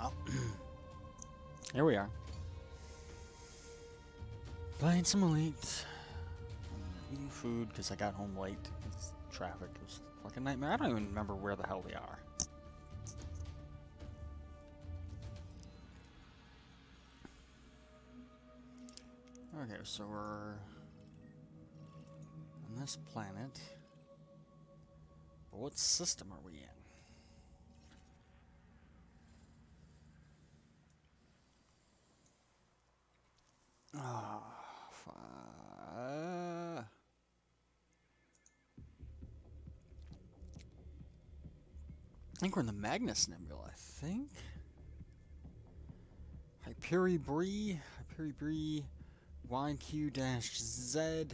Well, here we are. Playing some Elite. Eating food because I got home late. It's traffic. It was like a nightmare. I don't even remember where the hell we are. Okay, so we're on this planet. But what system are we in? Ah, I think we're in the Magnus Nebula, I think. Hyperi-Bree, YQ-Z,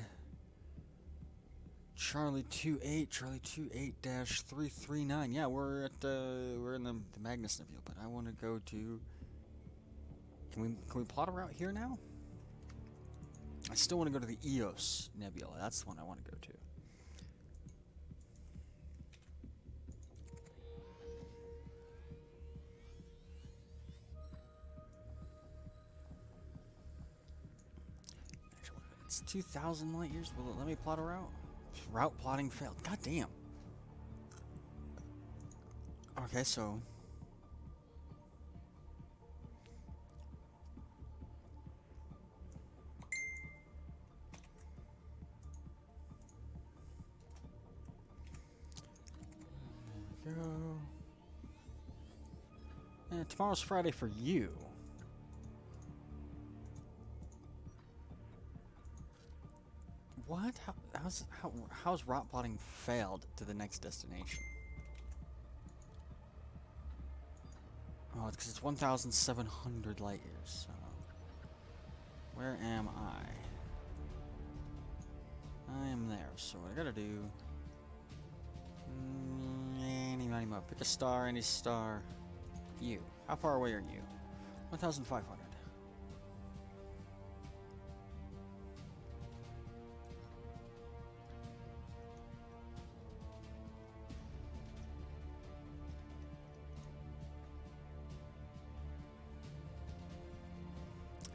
Charlie 28, 339. Yeah, we're in the Magnus Nebula, but I want to go to. Can we plot a route here now? I still want to go to the Eos Nebula. That's the one I want to go to. It's 2,000 light years. Will it let me plot a route? Route plotting failed. God damn. Okay, so. There we go. And tomorrow's Friday for you. What? How's route plotting failed to the next destination? Oh, it's because it's 1,700 light years. So where am I? I am there. So what I gotta do? Pick a star, any star. You. How far away are you? 1,500.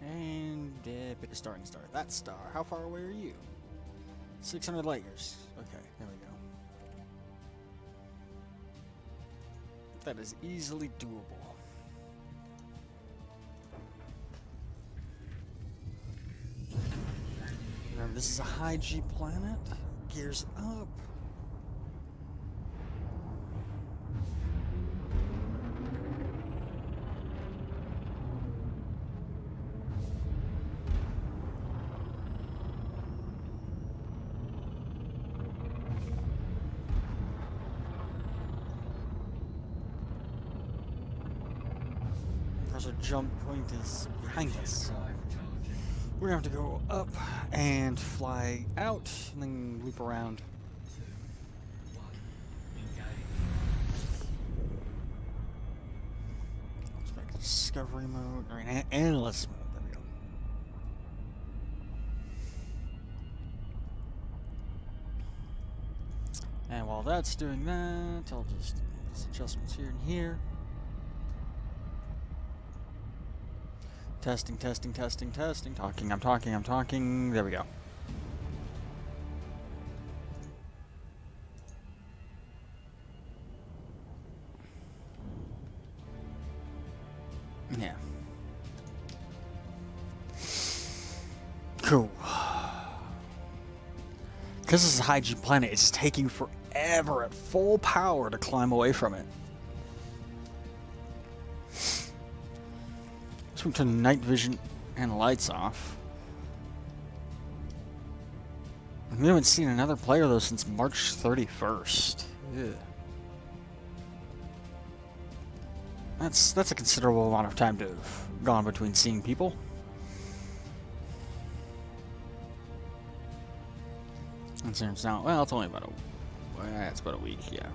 And pick a star, any star. That star. How far away are you? 600 light years. Okay, there we go. That is easily doable. Remember, this is a high G planet. Gears up. Our jump point is behind us, so we're gonna have to go up and fly out and then loop around. Let's back to discovery mode, or analyst mode. There we go. And while that's doing that, I'll just make these adjustments here and here. Testing. Talking, I'm talking. There we go. Yeah. Cool. Because this is a high G planet, it's taking forever at full power to climb away from it. Let's turn night vision and lights off. We haven't seen another player though since March 31st. Yeah. That's a considerable amount of time to have gone between seeing people. It seems now, well, it's only about it's about a week, yeah.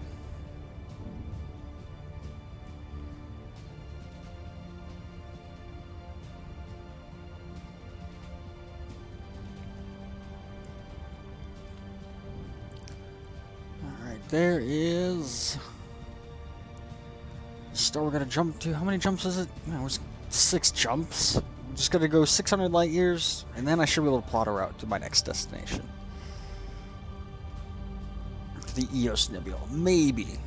There is star we gotta jump to. How many jumps is it? No, it was 6 jumps. I'm just gotta go 600 light years, and then I should be able to plot a route to my next destination. The Eos Nebula. Maybe.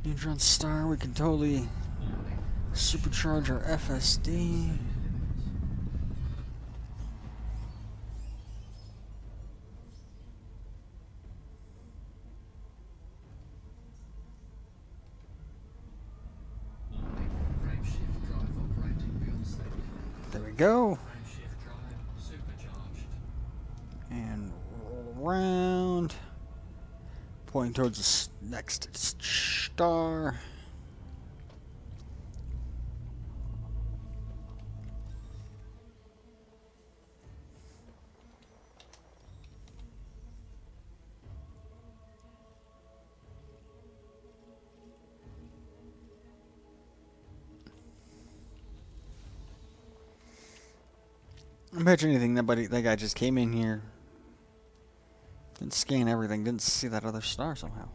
Neutron star, we can totally supercharge our FSD. There we go. And roll around. Pointing towards the next star. I bet you anything that guy just came in here, didn't scan everything, didn't see that other star somehow.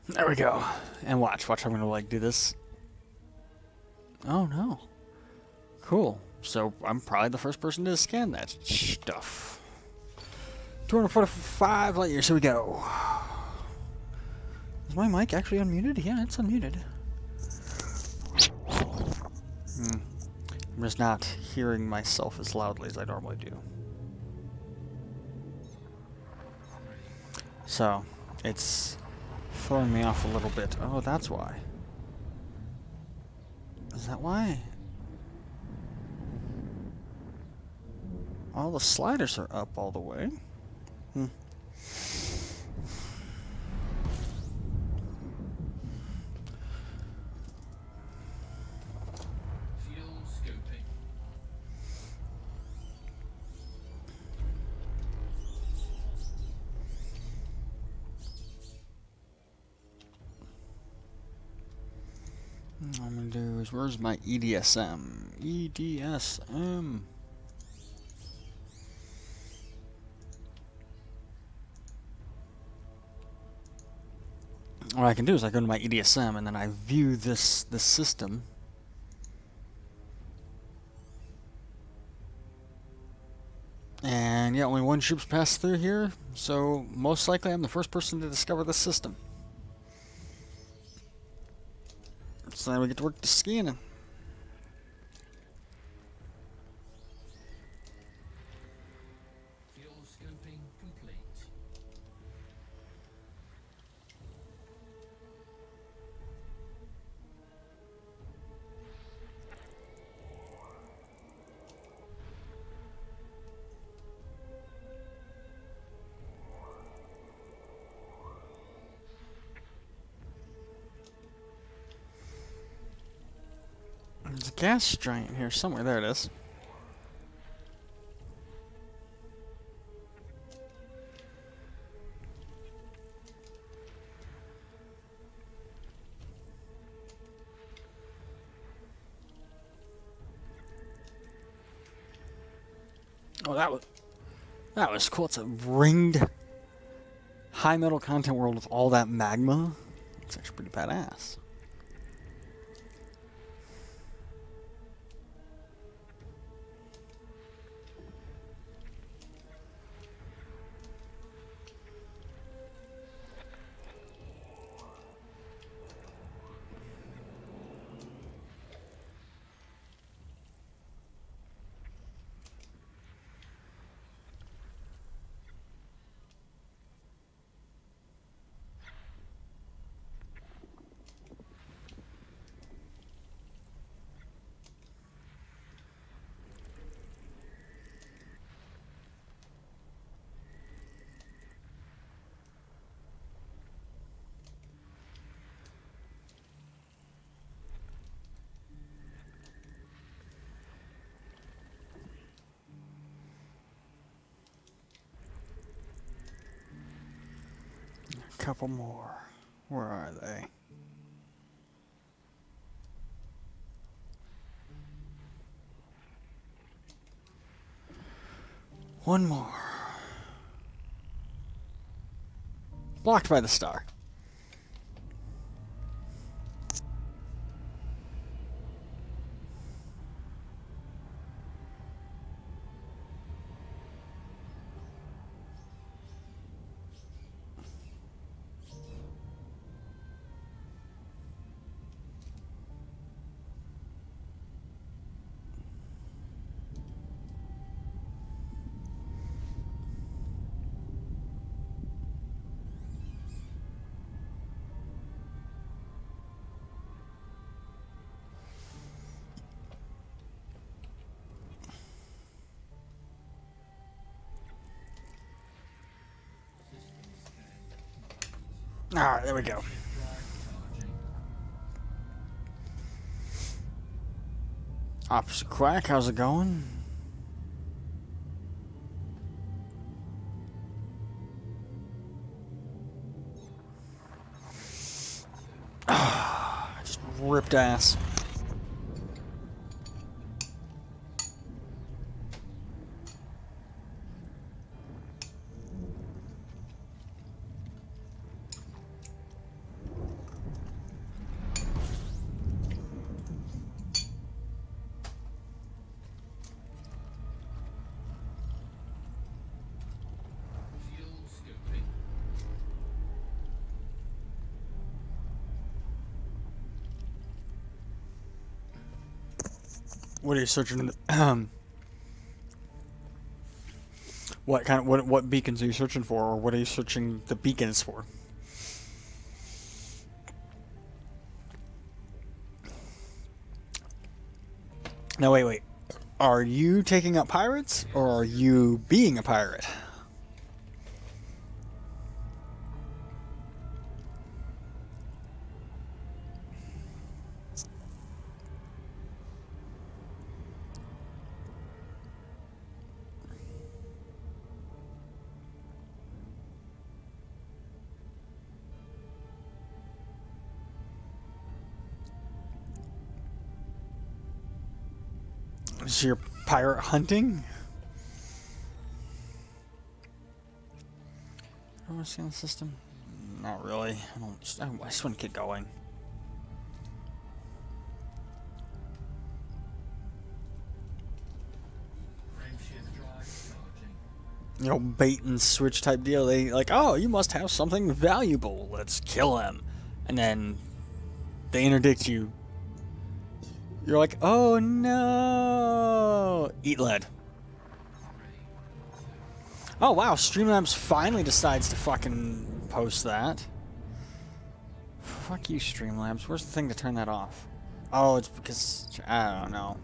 There we go. And watch, I'm gonna like do this. Oh no. Cool. So I'm probably the first person to scan that stuff. 245 light years, here we go. Is my mic actually unmuted? Yeah, it's unmuted. I'm just not hearing myself as loudly as I normally do. So, it's throwing me off a little bit. Oh, that's why. Is that why? All the sliders are up all the way. What I'm gonna do is, where's my EDSM? EDSM. What I can do is I go to my EDSM and then I view this system. And yeah, only one ship's passed through here, so most likely I'm the first person to discover this system. So then we get to work to scanning. Fuel scoping complete. There's a gas giant here somewhere. There it is. Oh, that was cool. It's a ringed high metal content world with all that magma. It's actually pretty badass. A couple more. Where are they? One more. Blocked by the star. Alright, there we go. Opposite Quack, how's it going? Just ripped ass. What are you searching? What beacons are you searching for, or what are you searching the beacons for? Now wait. Are you taking out pirates, or are you being a pirate? Is your pirate hunting? I want to scan the system. Not really. I just want to get going. You know, bait and switch type deal. They like, oh, you must have something valuable. Let's kill him, and then they interdict you. You're like, oh no! Eat lead. Oh wow, Streamlabs finally decides to fucking post that. Fuck you, Streamlabs. Where's the thing to turn that off? Oh, it's because... I don't know.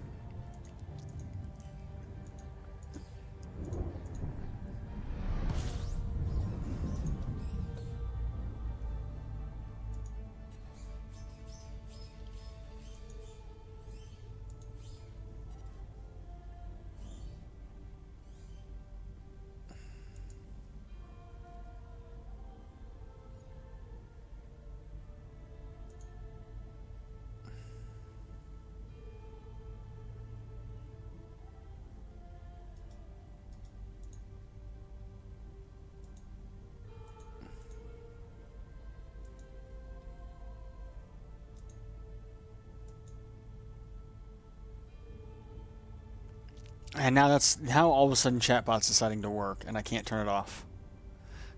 And now that's how all of a sudden chatbot's deciding to work, and I can't turn it off.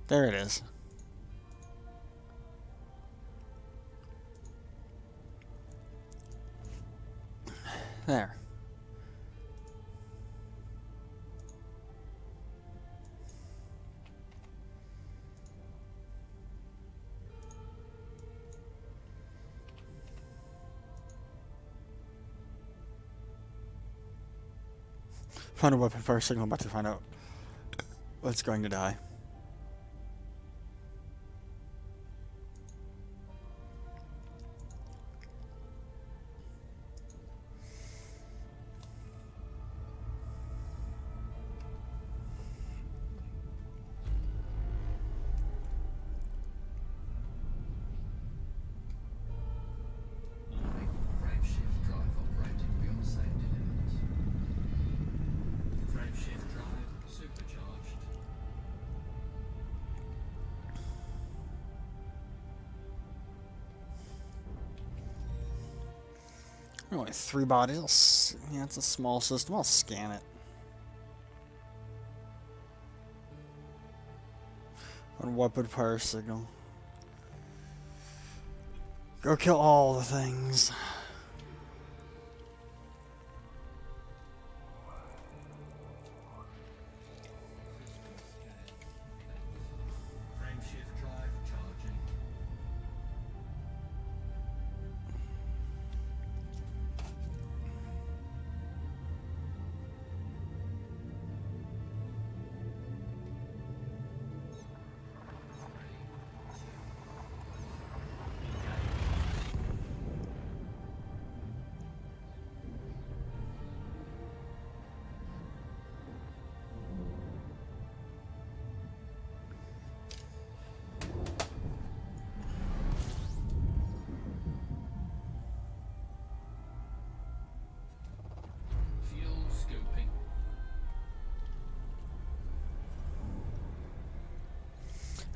There it is. There. Find a weapon fire signal. I'm about to find out what's going to die. Only 3 bodies. Yeah, it's a small system. I'll scan it. On weapon fire signal. Go kill all the things.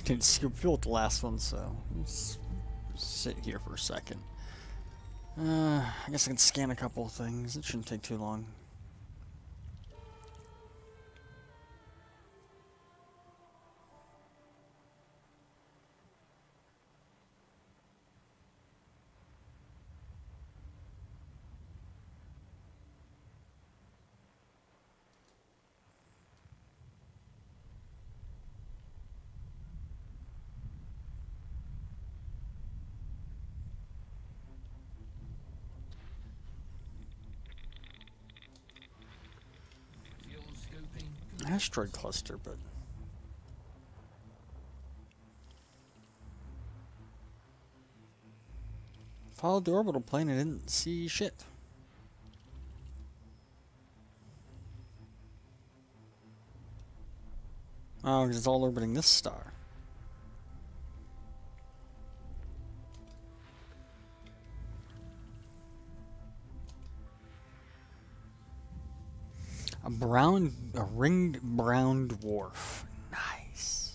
Didn't scoop fuel with the last one, so let's sit here for a second. I guess I can scan a couple of things. It shouldn't take too long. Asteroid cluster, but followed the orbital plane and didn't see shit. Oh, because it's all orbiting this star. A ringed brown dwarf. Nice.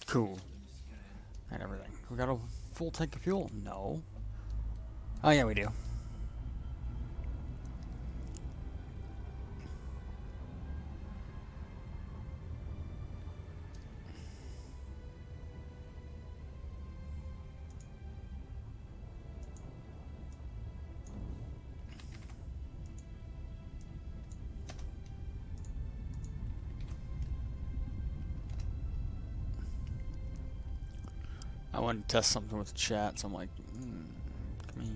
Cool. And everything. We got a full tank of fuel? No. Oh yeah, we do. I wanted to test something with the chat, so I'm like, come here.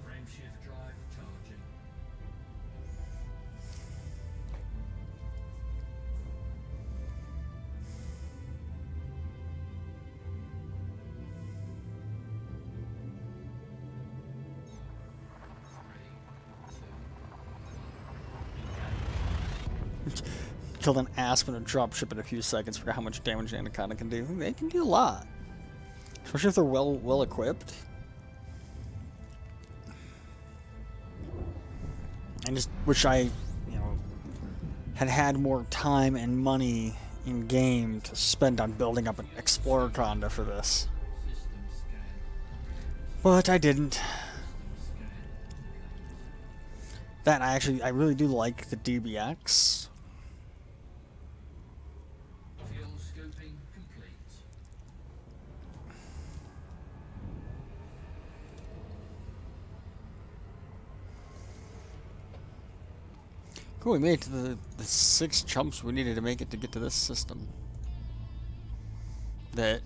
Frameshift drive charging. Killed an aspen and dropship in a few seconds. Forgot how much damage Anaconda can do. They can do a lot, especially if they're well equipped. I just wish I, had more time and money in game to spend on building up an Explorer Conda for this. But I didn't. That I really do like the DBX. Fuel scooping complete. Cool, we made it to the 6 jumps we needed to make it to get to this system. That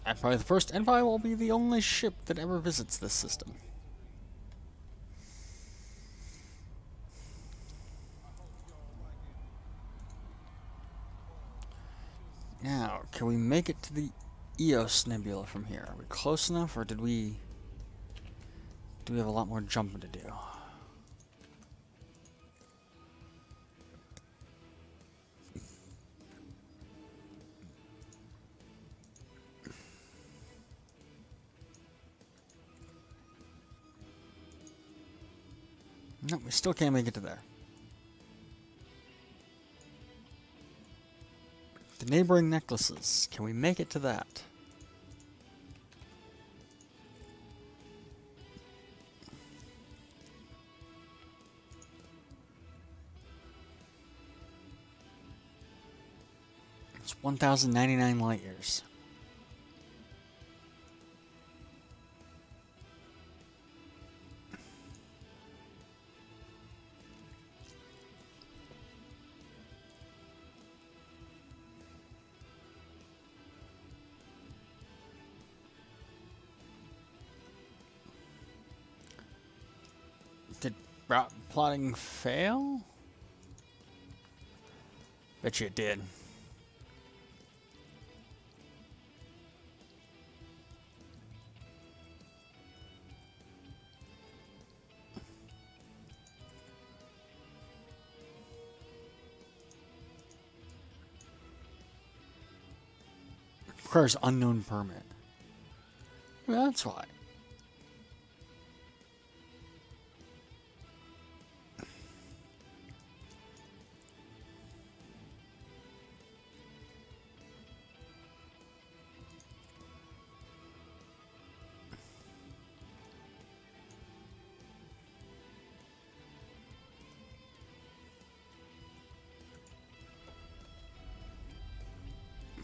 I'm probably the first, and probably will be the only ship that ever visits this system. Now, can we make it to the Eos Nebula from here? Are we close enough, or do we have a lot more jumping to do? No, we still can't make it to there. The neighboring necklaces. Can we make it to that? It's 1,099 light years. Did route plotting fail? Bet you it did. Requires unknown permit. Well, that's why.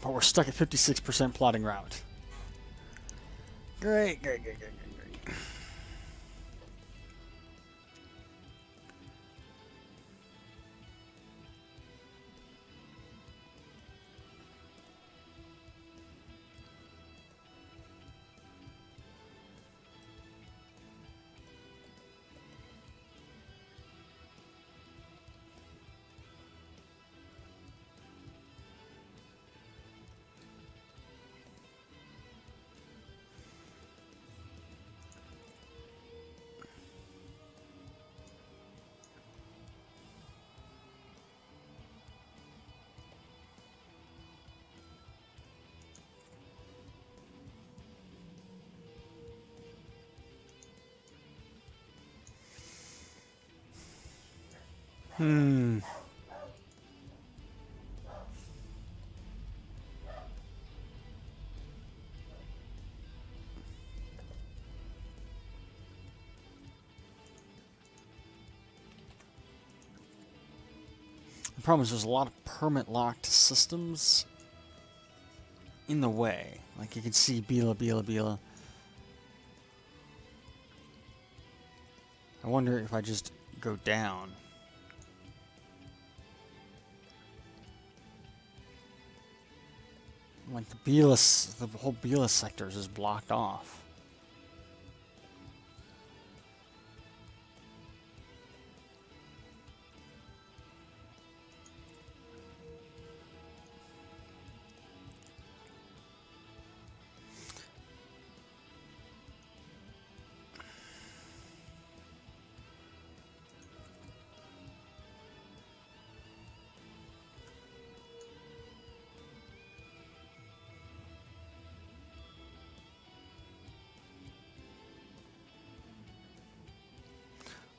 But we're stuck at 56% plotting route. Great, great, great, great, great, great. Hmm. The problem is there's a lot of permit locked systems in the way. Like you can see Bila, Bila, Bila. I wonder if I just go down. Like the whole Bila sector is just blocked off.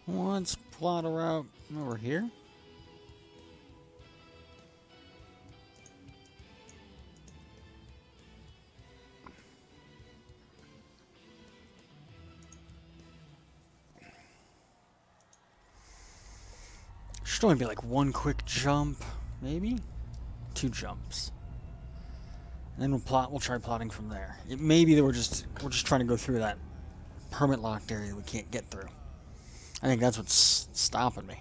Let's plot a route over here. Should only be like one quick jump, maybe 2 jumps, and then we'll try plotting from there. It may be that we're just trying to go through that permit locked area we can't get through. I think that's what's stopping me.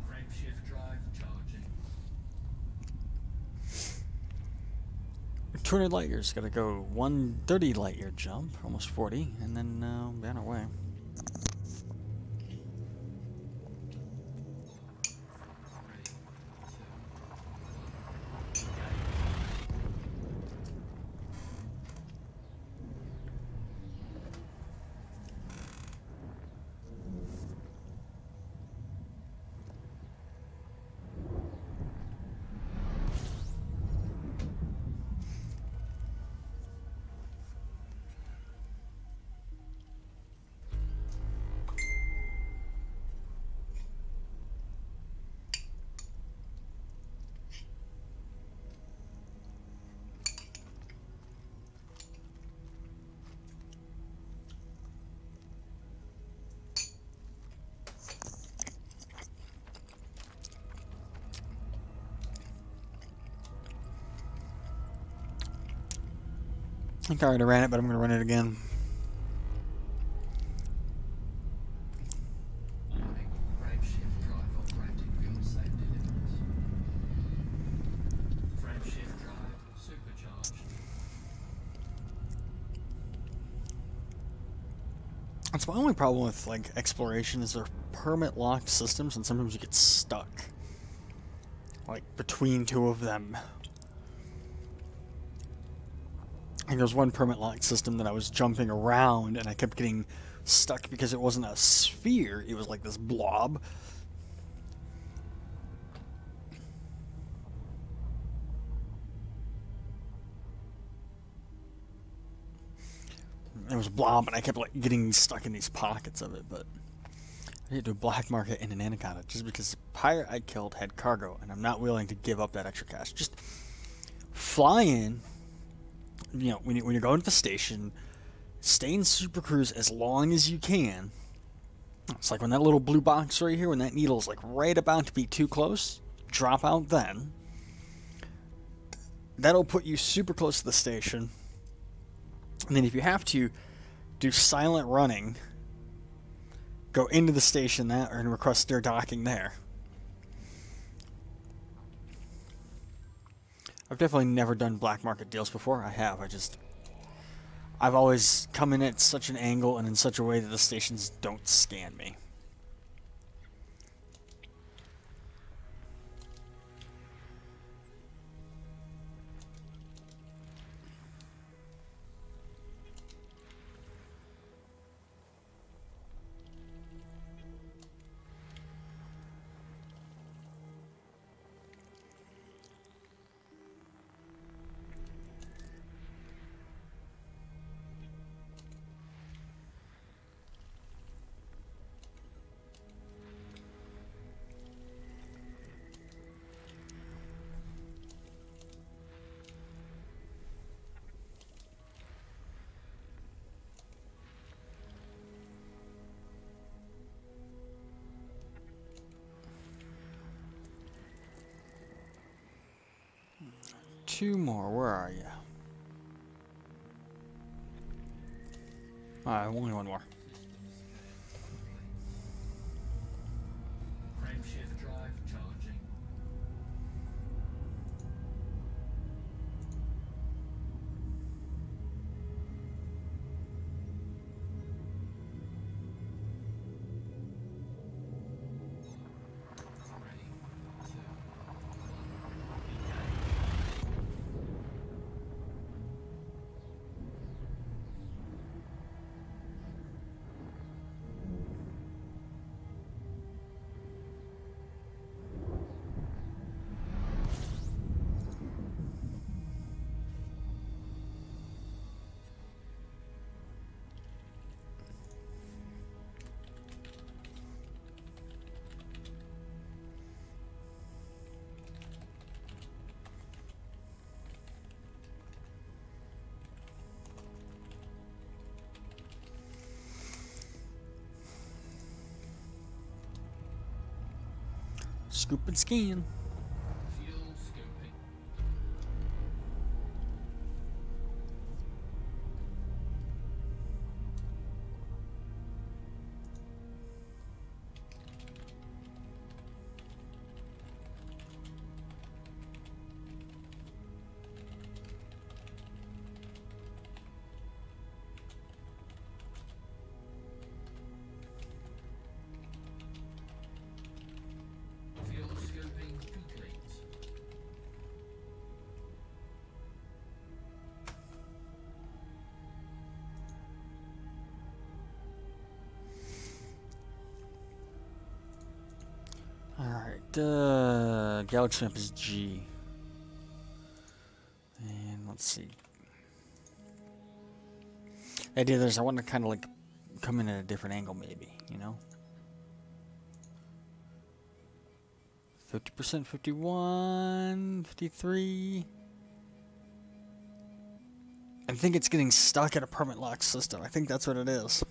Frameshift drive charging. 200 light years, gotta go 130 light year jump, almost 40, and then be on our way. I think I already ran it, but I'm gonna run it again. Frameshift drive operating beyond safety limits. Frameshift drive supercharged. That's my only problem with like exploration is they're permit locked systems, and sometimes you get stuck, like between 2 of them. And there was one permit locked system that I was jumping around, and I kept getting stuck because it wasn't a sphere; it was like this blob. It was a blob, and I kept like getting stuck in these pockets of it. But I had to do a black market and an anaconda just because the pirate I killed had cargo, and I'm not willing to give up that extra cash. Just fly in. You know, when you're going to the station, stay in Super Cruise as long as you can. It's like when that little blue box right here, when that needle is like right about to be too close, drop out then. That'll put you super close to the station. And then if you have to, do silent running, go into the station and request their docking there. I've definitely never done black market deals before. I have. I've always come in at such an angle and in such a way that the stations don't scan me. 2 more. Where are you? Alright, only 1 more. Frame shift drive charging. Scoop and scan. Fuel scooping. Fuel scooping complete. Alright, galaxy map is G. And let's see. The idea is I want to kind of like come in at a different angle maybe, you know? 50%, 51, 53. I think it's getting stuck at a permanent lock system. I think that's what it is.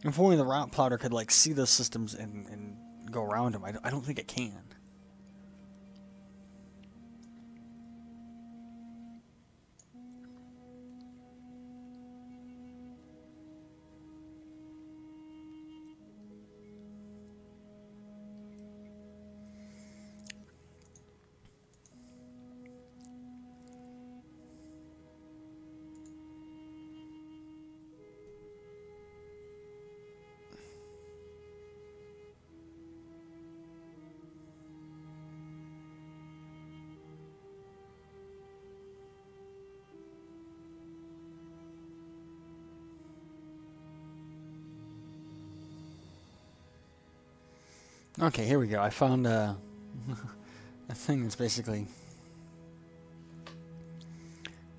If only the route plotter could like see those systems and go around them, I don't think it can. Okay, here we go. I found a thing that's basically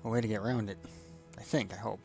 a way to get around it. I think, I hope.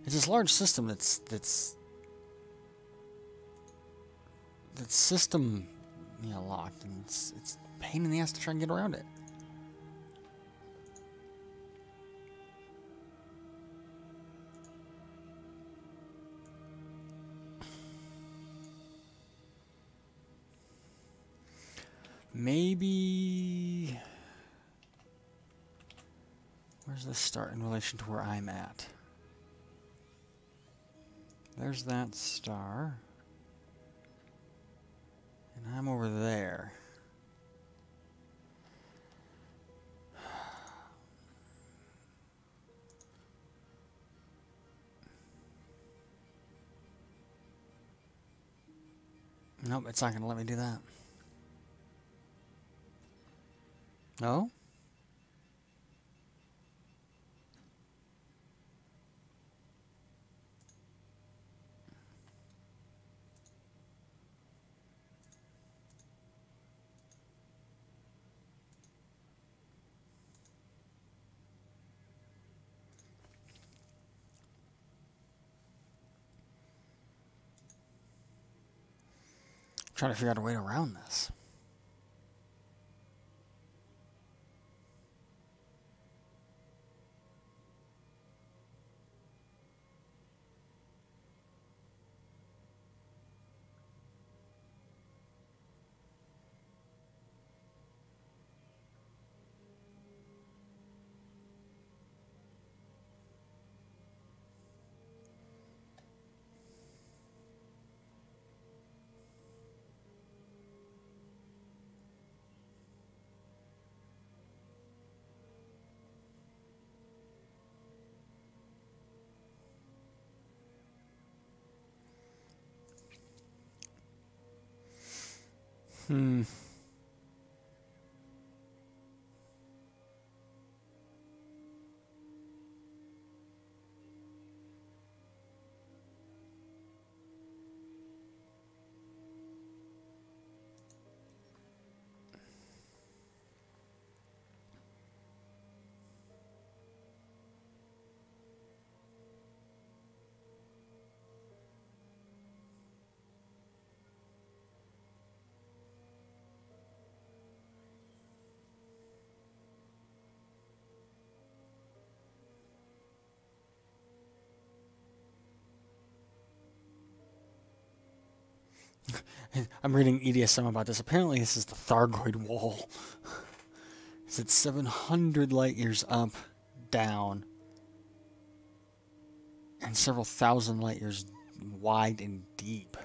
It's this large system that's system, you know, locked, and it's a pain in the ass to try and get around it. Maybe. Where's this start in relation to where I'm at? There's that star. And I'm over there. Nope, it's not going to let me do that. No? Trying to figure out a way around this. I'm reading EDSM about this. Apparently, this is the Thargoid Wall. It's 700 light years up, down, and several thousand light years wide and deep.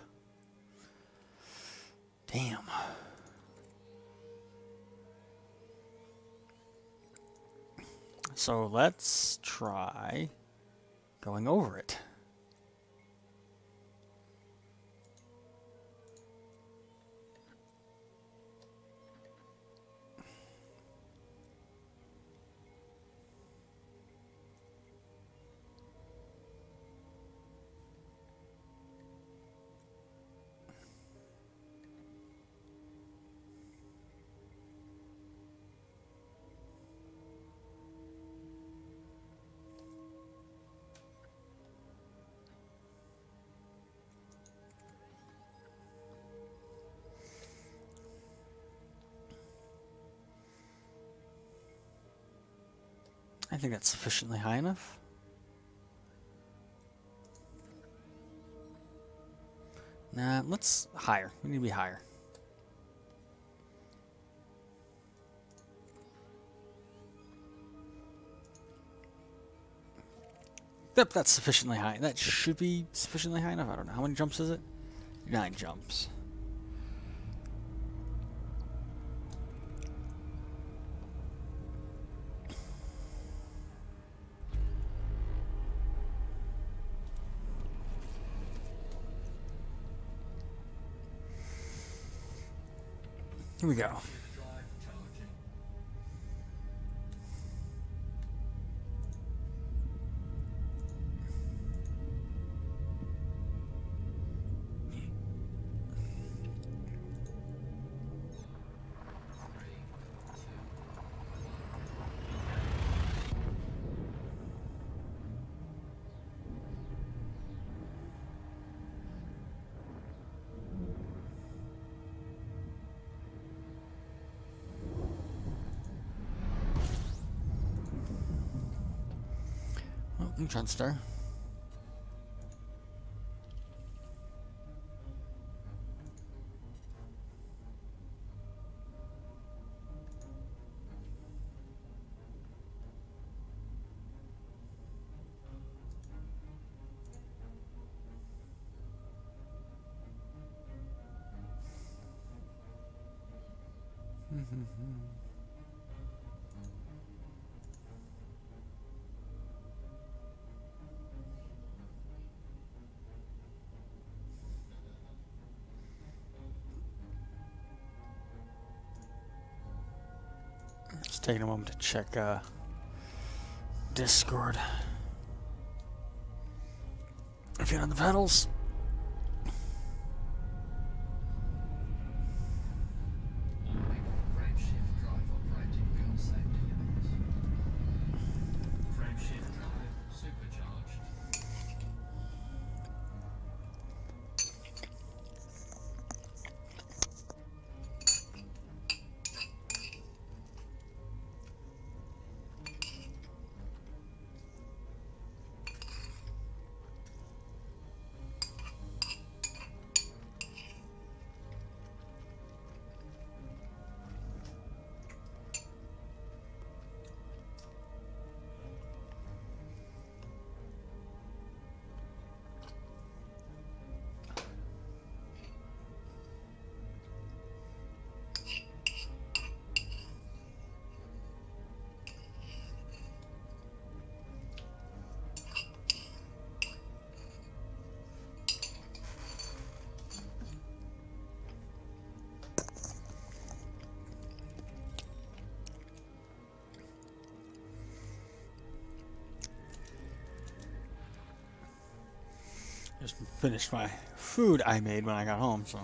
Damn. So let's try going over it. I think that's sufficiently high enough. Nah, let's higher. We need to be higher. Yep, that's sufficiently high. That should be sufficiently high enough. I don't know. How many jumps is it? 9 jumps. Here we go. Neutron star. Just taking a moment to check Discord. If you're on the pedals. just finished my food I made when I got home, so.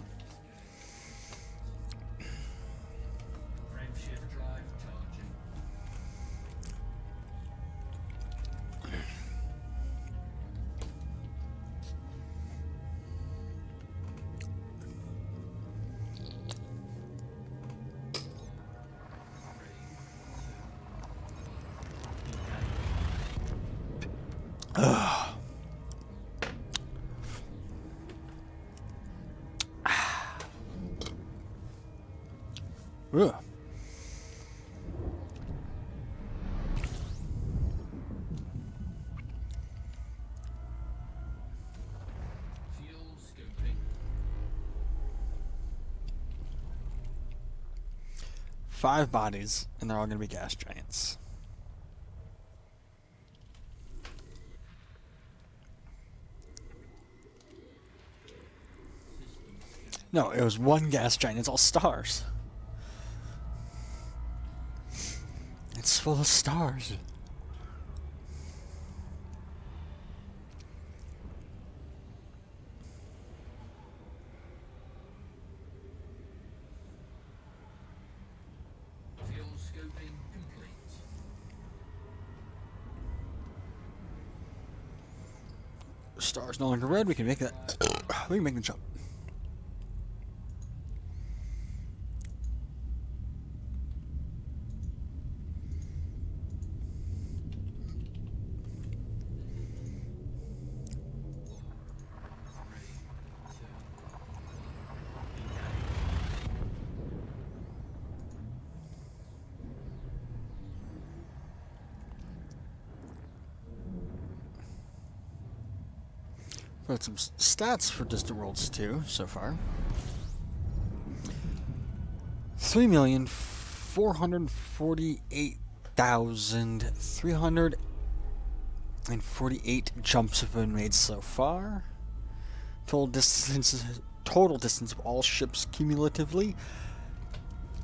Frameshift drive charging. Ugh. Fuel scoping. 5 bodies, and they're all going to be gas giants. No, it was 1 gas giant. It's all stars. It's full of stars. Fuel scoping complete. Stars no longer red. We can make that. We can make the jump. Got some stats for Distant Worlds 2 so far. 3,448,348 jumps have been made so far. Total distance of all ships cumulatively.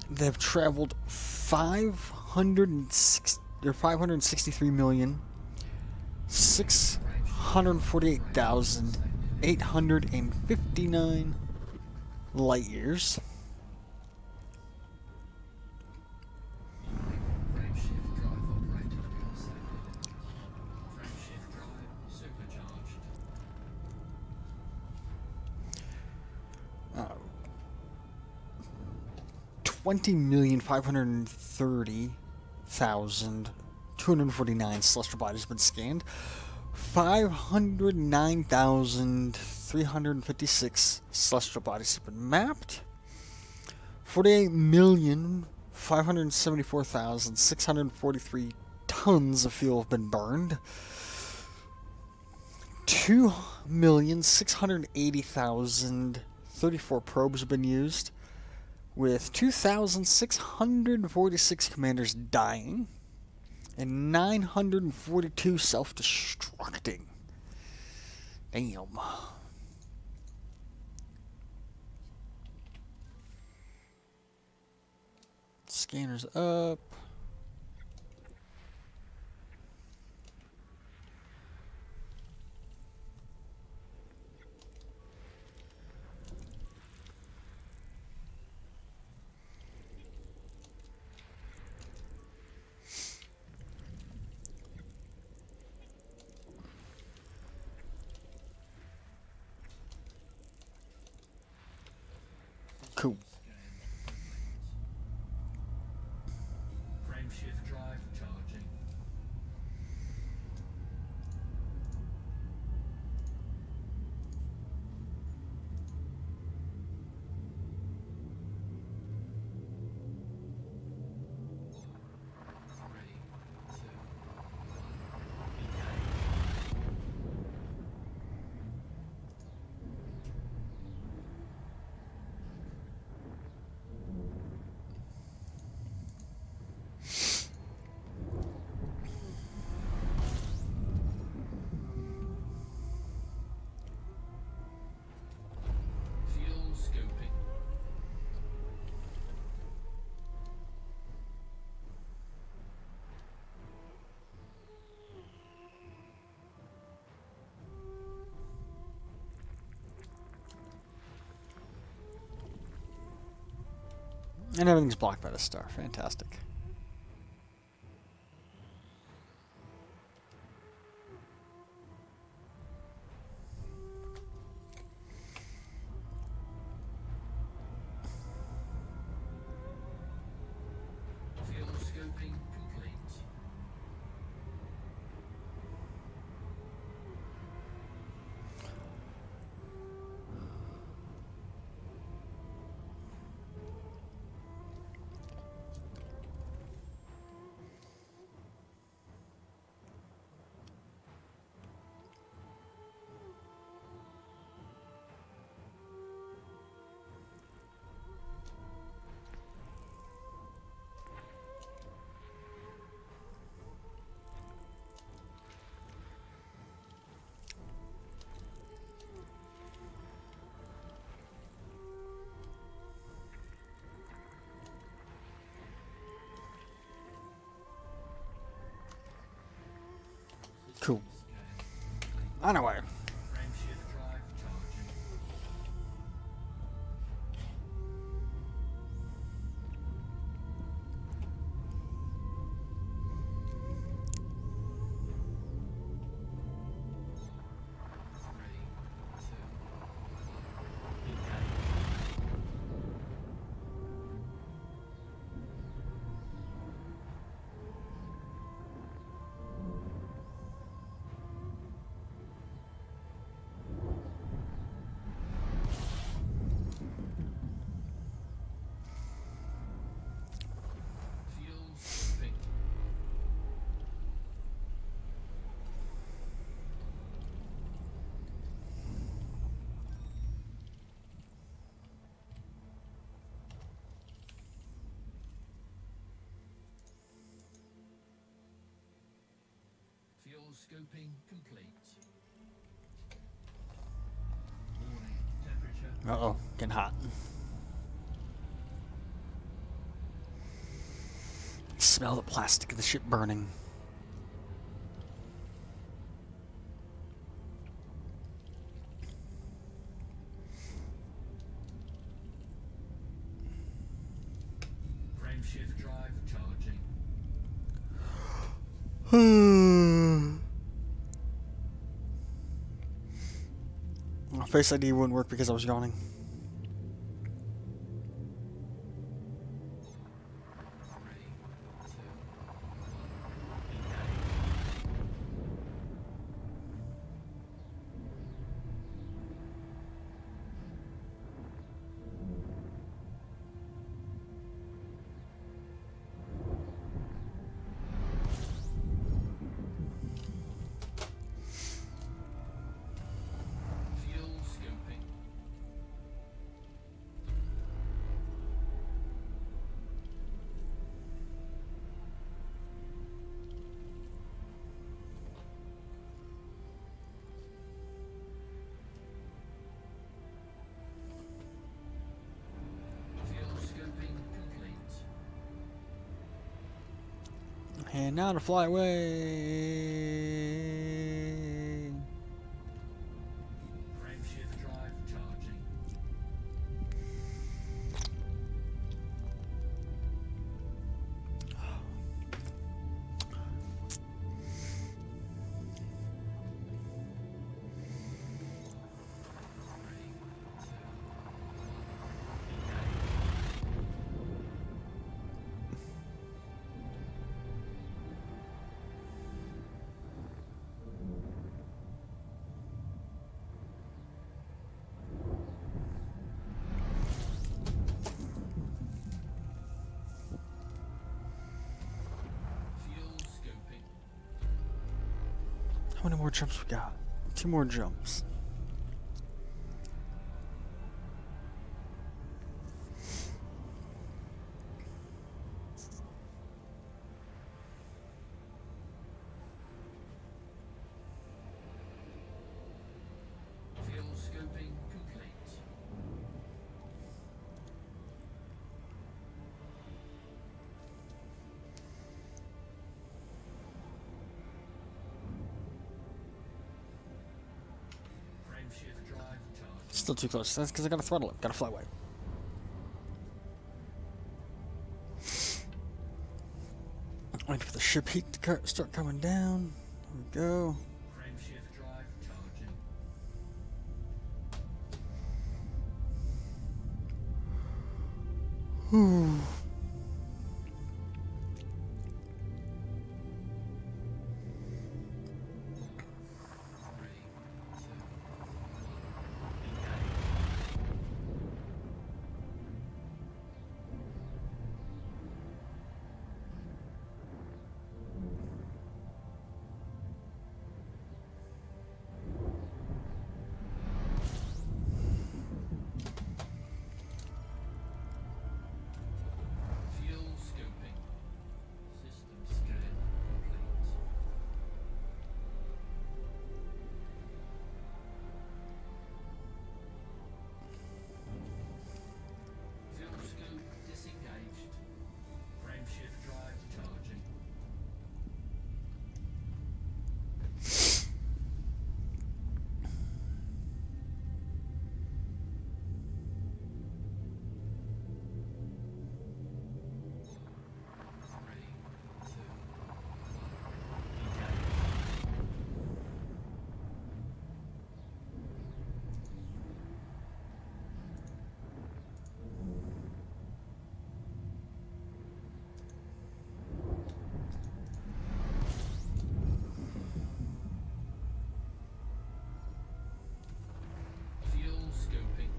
They've traveled 563,648,859 light years. Frameshift drive operating wheel sounded. Frameshift drive supercharged. 20,530,249 celestial bodies have been scanned. 509,356 celestial bodies have been mapped. 48,574,643 tons of fuel have been burned. 2,680,034 probes have been used, with 2,646 commanders dying and 942 self-destructing. Damn. Scanners up. Cool. Frameshift drive charging. Three, two, And everything's blocked by the star. Fantastic. Fuel scoping complete. Cool. Anyway. Frameshift drive charging. Fuel scoping. Fuel scoping complete. Warning, temperature. Uh-oh. Getting hot. Smell the plastic of the ship burning. Frameshift drive charging. My Face ID wouldn't work because I was yawning. Fuel scoping. Fuel scoping complete. And now to fly away. Frameshift drive charging. Fuel scoping. How many more jumps we got? 2 more jumps. Fuel scoping complete. Frameshift drive charging. Still too close. That's because I gotta throttle it. Gotta fly away. Wait for the ship heat to start coming down. There we go. Frame shift drive charging. Whew. Fuel scoping. System scan complete. Fuel scoop disengaged. Frame shift drive charging. Three, two, one, engage. Fuel scoping.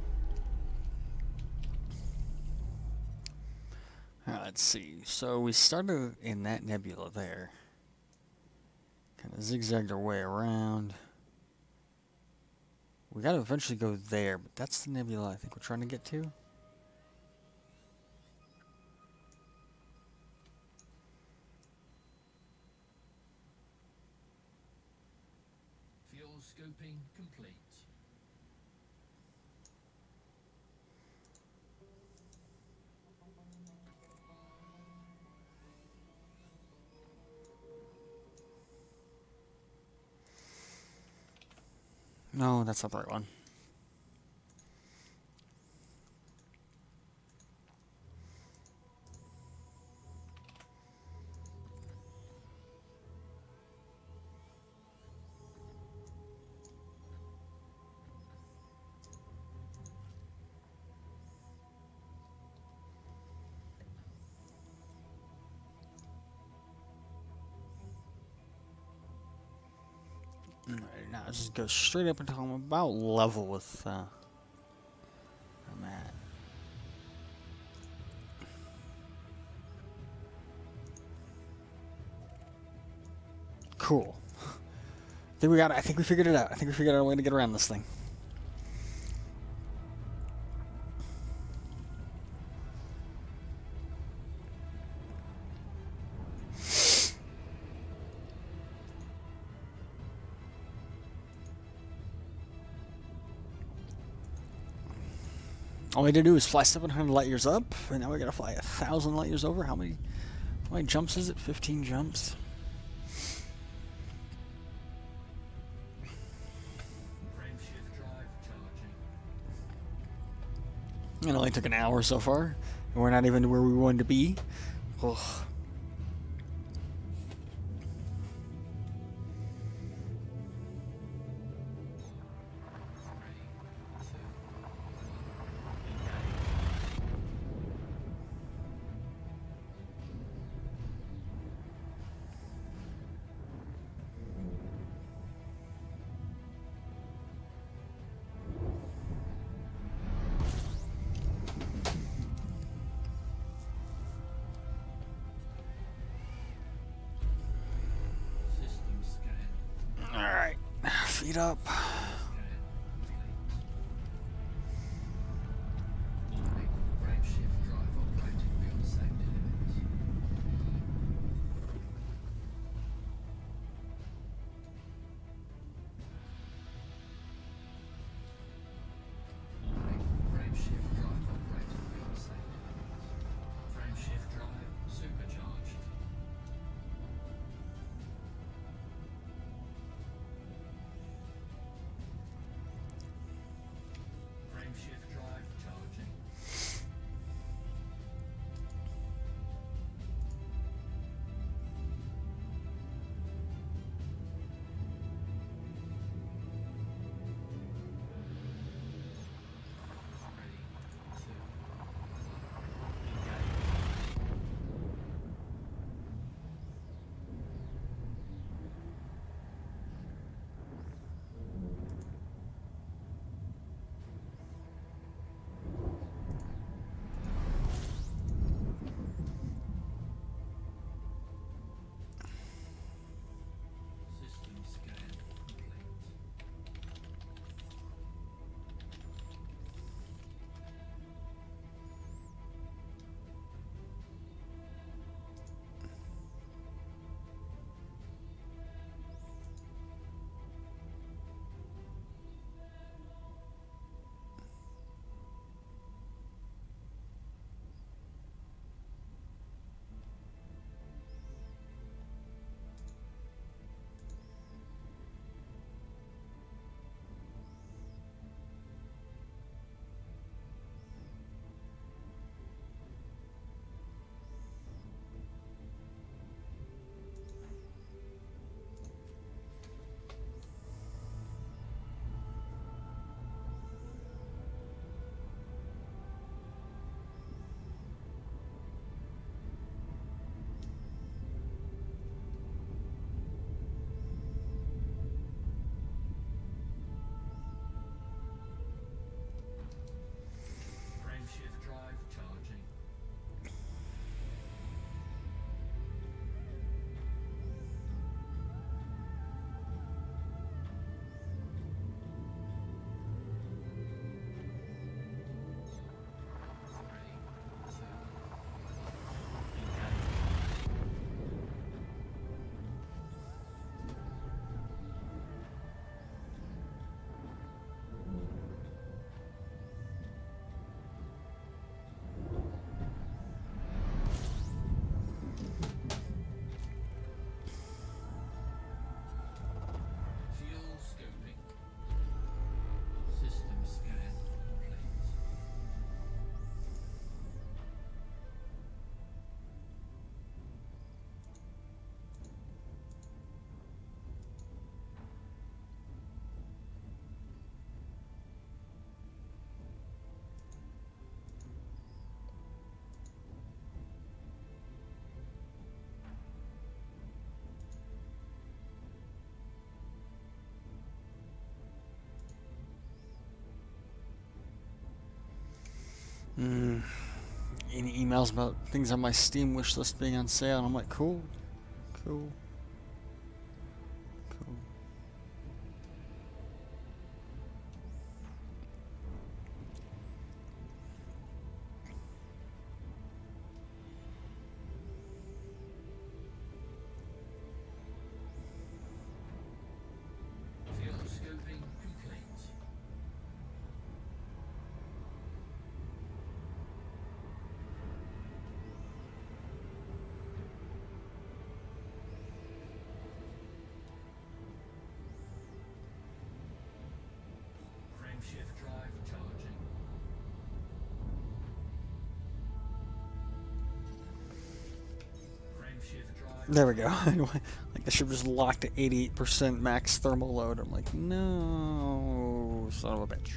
Let's see. So we started in that nebula there. Kind of zigzagged our way around. We gotta eventually go there, but that's the nebula I think we're trying to get to. Fuel scoping complete. No, that's not the right one. Alright, now let's just go straight up until I'm about level with I'm at. Cool. I think we figured it out. I think we figured out a way to get around this thing. All we had to do is fly 700 light years up, and now we gotta fly 1,000 light years over. How many jumps is it? 15 jumps. Frame shift drive charging. It only took an hour so far, and we're not even where we wanted to be. Ugh. System scan. Alright, feet up. Warning, frame shift drive operating beyond safety limits. Warning, frame shift drive operating beyond safety limits. Frame shift drive supercharged. Any emails about things on my Steam wish list being on sale, and I'm like, cool, cool, cool. Field scoping complete. Frame shift drive charging. Frame shift drive. There we go. Like the ship just locked at 88% max thermal load. I'm like, no, son of a bitch.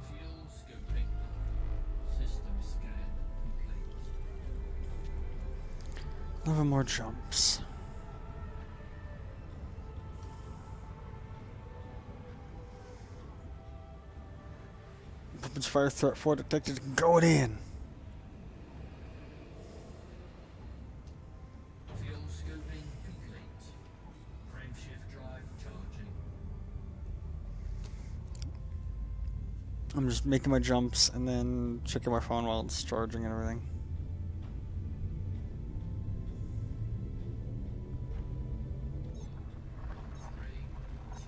Fuel scoping. System scan complete. 11 more jumps. Weapons fire threat 4 detected. Going in. Fuel scoping complete. Frame shift drive charging. I'm just making my jumps and then checking my phone while it's charging and everything. Three, two,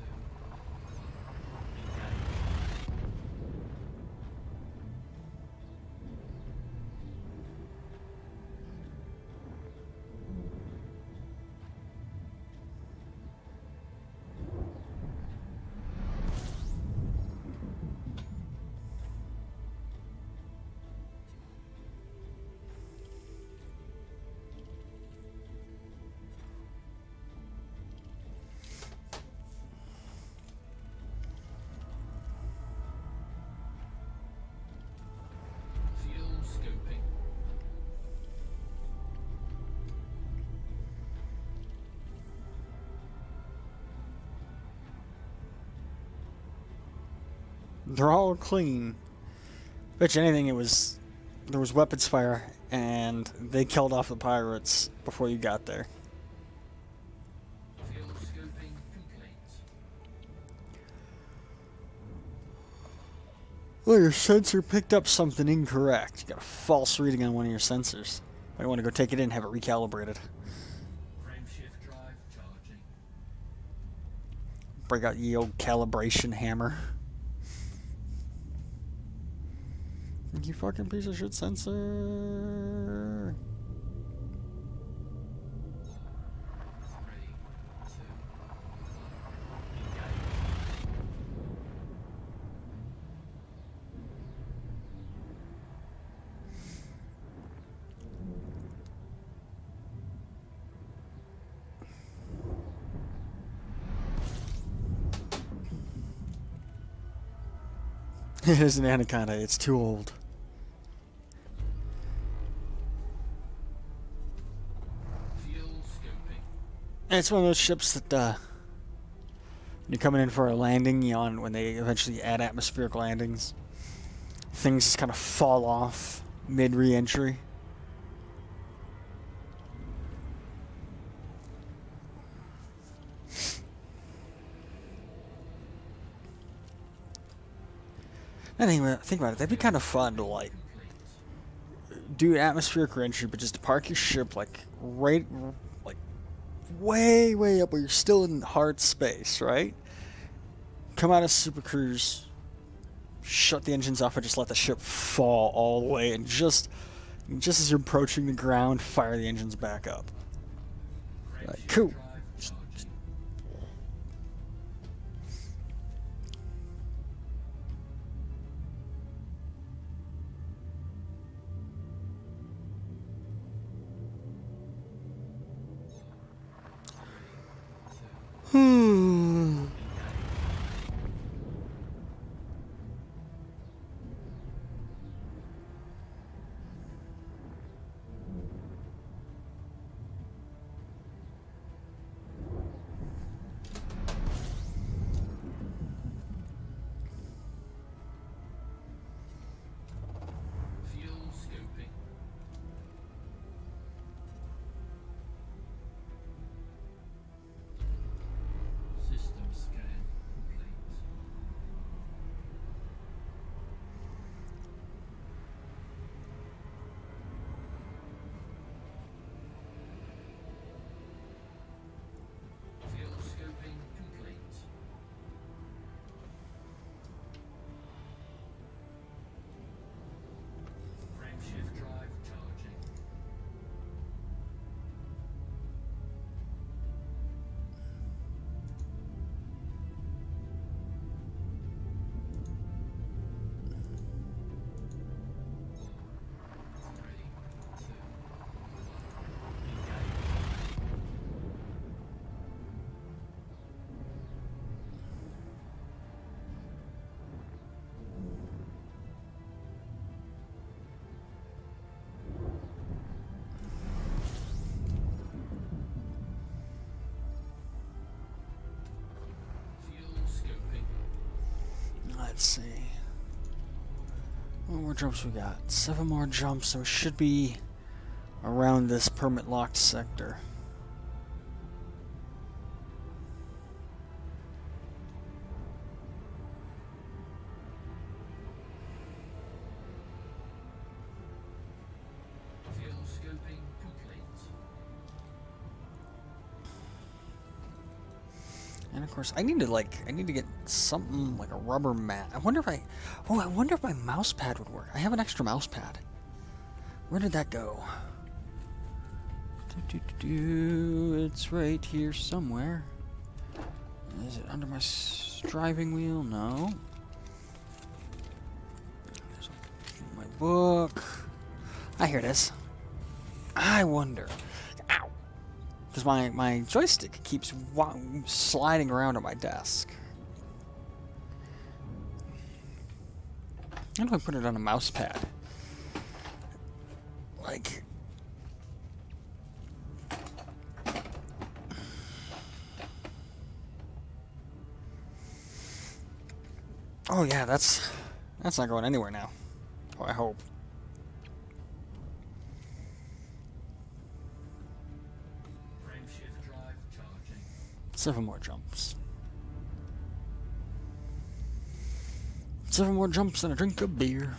fuel scoping. They're all clean. Bet you anything there was weapons fire and they killed off the pirates before you got there. Fuel scoping complete. Well, your sensor picked up something incorrect. You got a false reading on one of your sensors. Might want to go take it in and have it recalibrated. Frame shift drive charging. Break out the old calibration hammer. You fucking piece of shit sensor. Three, two, It is an anaconda. It's too old. fuel scoping. And it's one of those ships that you're coming in for a landing, you know, and when they eventually add atmospheric landings, things just kind of fall off mid re-entry. Anyway, think about it. That'd be kind of fun to like do atmospheric re-entry, but just park your ship like right, like way up where you're still in hard space, right? Come out of super cruise, shut the engines off, and just let the ship fall all the way, and just as you're approaching the ground, fire the engines back up. Like, cool. Let's see. What more jumps we got? 7 more jumps, so it should be around this permit locked sector. Fuel scoping complete. And of course, I need to get something like a rubber mat. I wonder if my mouse pad would work. I have an extra mouse pad. Where did that go? It's right here somewhere. Is it under my driving wheel? No. There's my book. Ah, here it is. I wonder. Ow! Because my joystick keeps sliding around on my desk. How do I put it on a mouse pad? Like... Oh yeah, that's not going anywhere now. Oh, I hope. Frame shift drive charging. 7 more jumps. 7 more jumps and a drink of beer.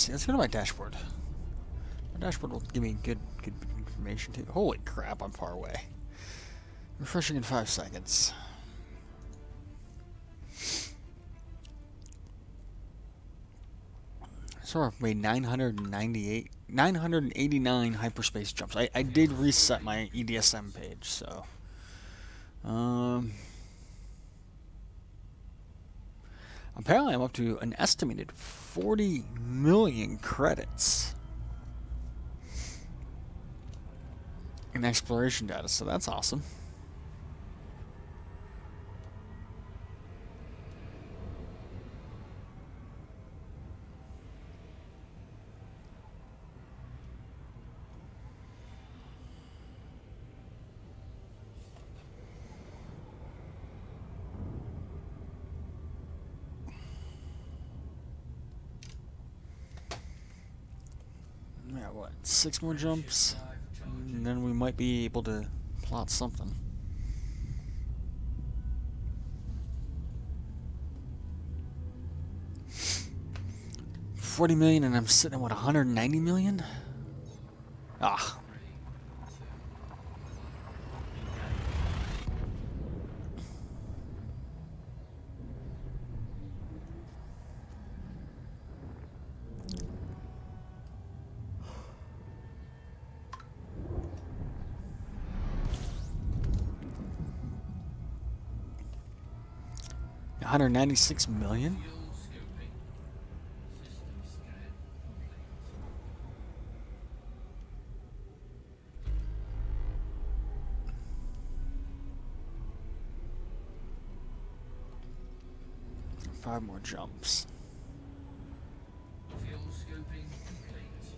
Let's go to my dashboard. My dashboard will give me good information too. Holy crap, I'm far away. Refreshing in 5 seconds. So I've made 989 hyperspace jumps. I did reset my EDSM page, so apparently I'm up to an estimated 40 million credits in exploration data, so that's awesome. Yeah, what, 6 more jumps? And then we might be able to plot something. $40 million, and I'm sitting at what, 190 million? Ah. $196 million? Fuel scoping. System scan complete. Five more jumps. Fuel scoping complete.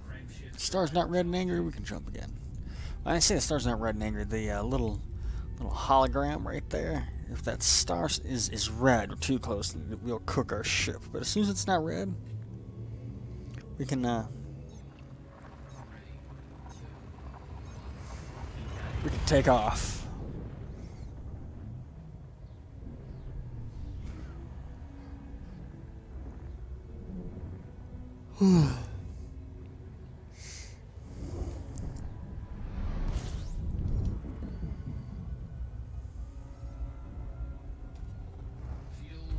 Frame shift. Star's not red and angry, we can jump again. When I say the star's not red and angry, the little hologram right there, if that star is red or too close, then we'll cook our ship. But as soon as it's not red, we can take off. Fuel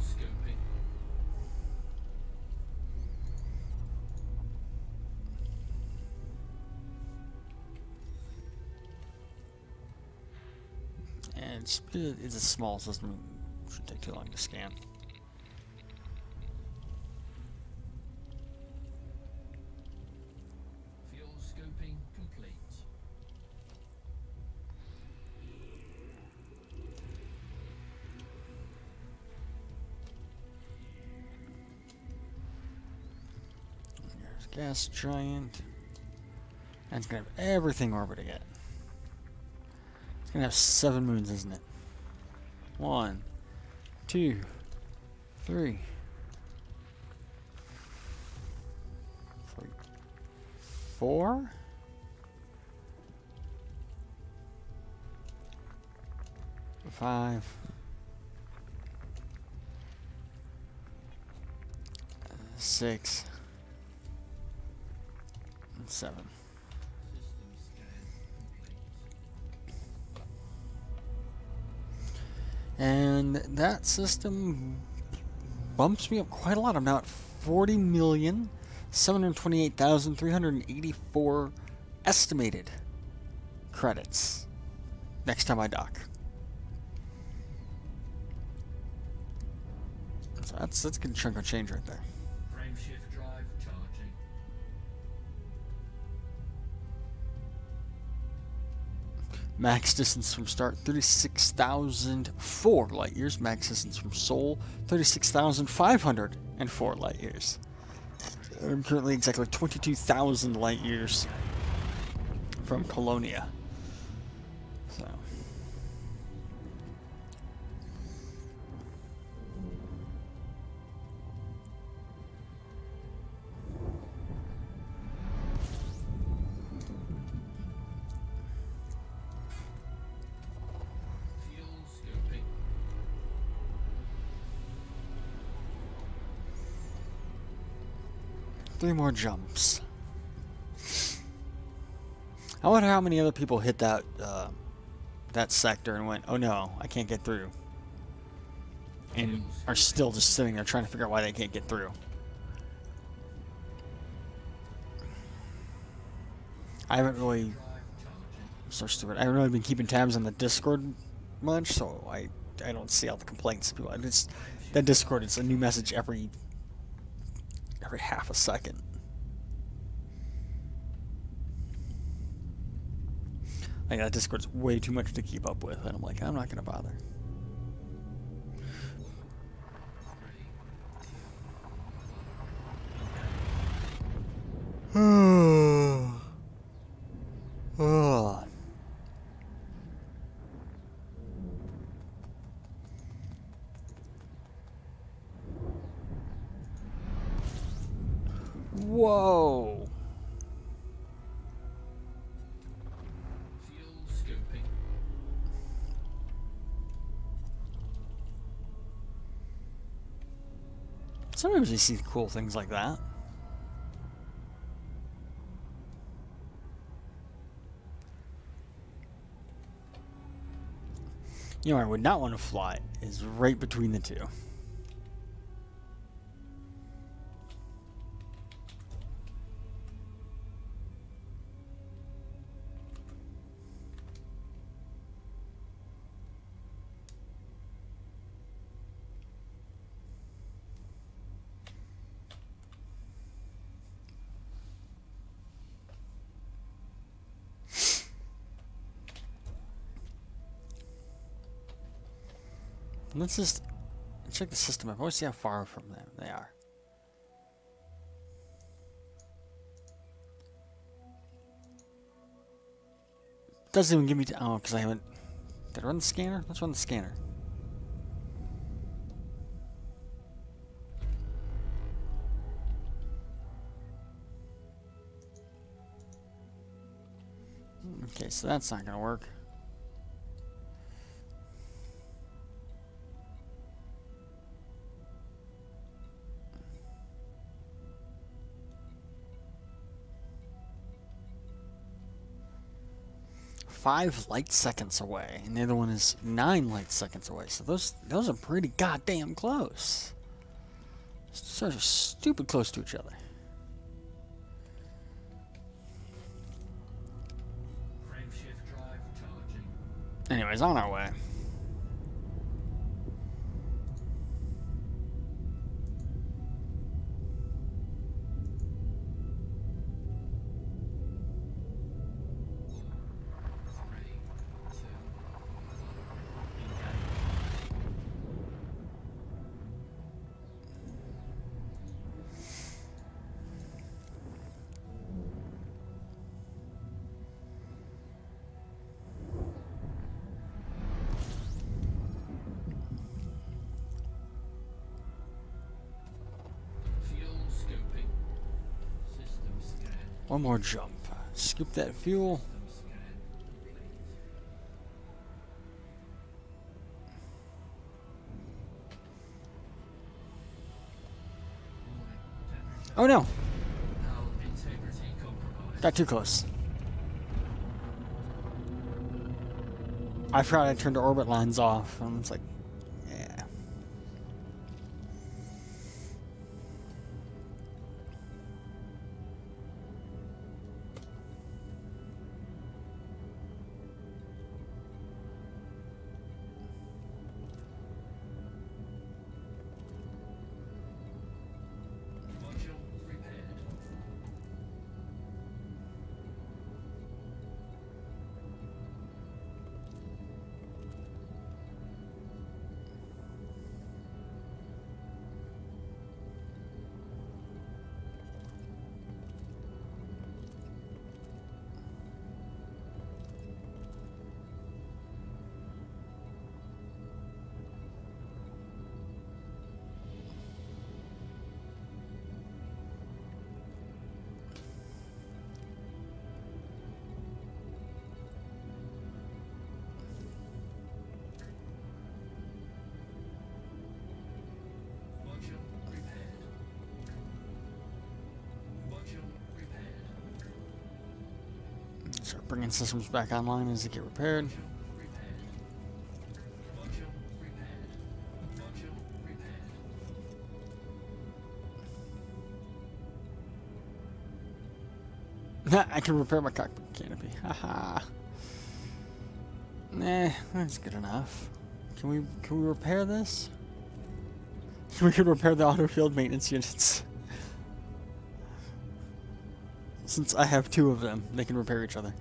scoping. it's a small system. It shouldn't take too long to scan. Fuel scoping complete. There's gas giant. And it's gonna have everything orbiting it. It's gonna have 7 moons, isn't it? 1, 2, 3, 4. 5. 6. And 7. System scan complete. And that system bumps me up quite a lot. I'm now at 40,728,384 estimated credits next time I dock. So that's a good chunk of change right there. Frame shift drive charging. Max distance from start 36,004 light years. Max distance from Sol 36,504 light years. I'm currently exactly 22,000 light years from Colonia. So. Fuel scoping. 3 more jumps. I wonder how many other people hit that that sector and went, "Oh no, I can't get through," and are still just sitting there trying to figure out why they can't get through. I haven't really, Drive charging. so stupid. I haven't really been keeping tabs on the Discord much, so I don't see all the complaints people. That Discord, it's a new message every half a second. Like, that Discord's way too much to keep up with, and I'm like, I'm not gonna bother. 3, 2, 1. Ugh. Whoa. Fuel scoping. Sometimes you see cool things like that. You know where I would not want to fly is right between the two. Let's just check the system up. I want to see how far from them they are. Doesn't even give me. Oh, because I haven't. Did I run the scanner? Let's run the scanner. Okay, so that's not going to work. Five light seconds away, and the other one is 9 light seconds away. So those are pretty goddamn close. Those are stupid close to each other. Frame shift drive charging. Anyways, on our way. One more jump. Scoop that fuel. Oh no! Got too close. I forgot I turned the orbit lines off. And it's like, yeah. Start bringing systems back online as they get repaired. I can repair my cockpit canopy. Haha. Nah, that's good enough. Can we repair this? We could repair the auto field maintenance units. Since I have two of them, they can repair each other.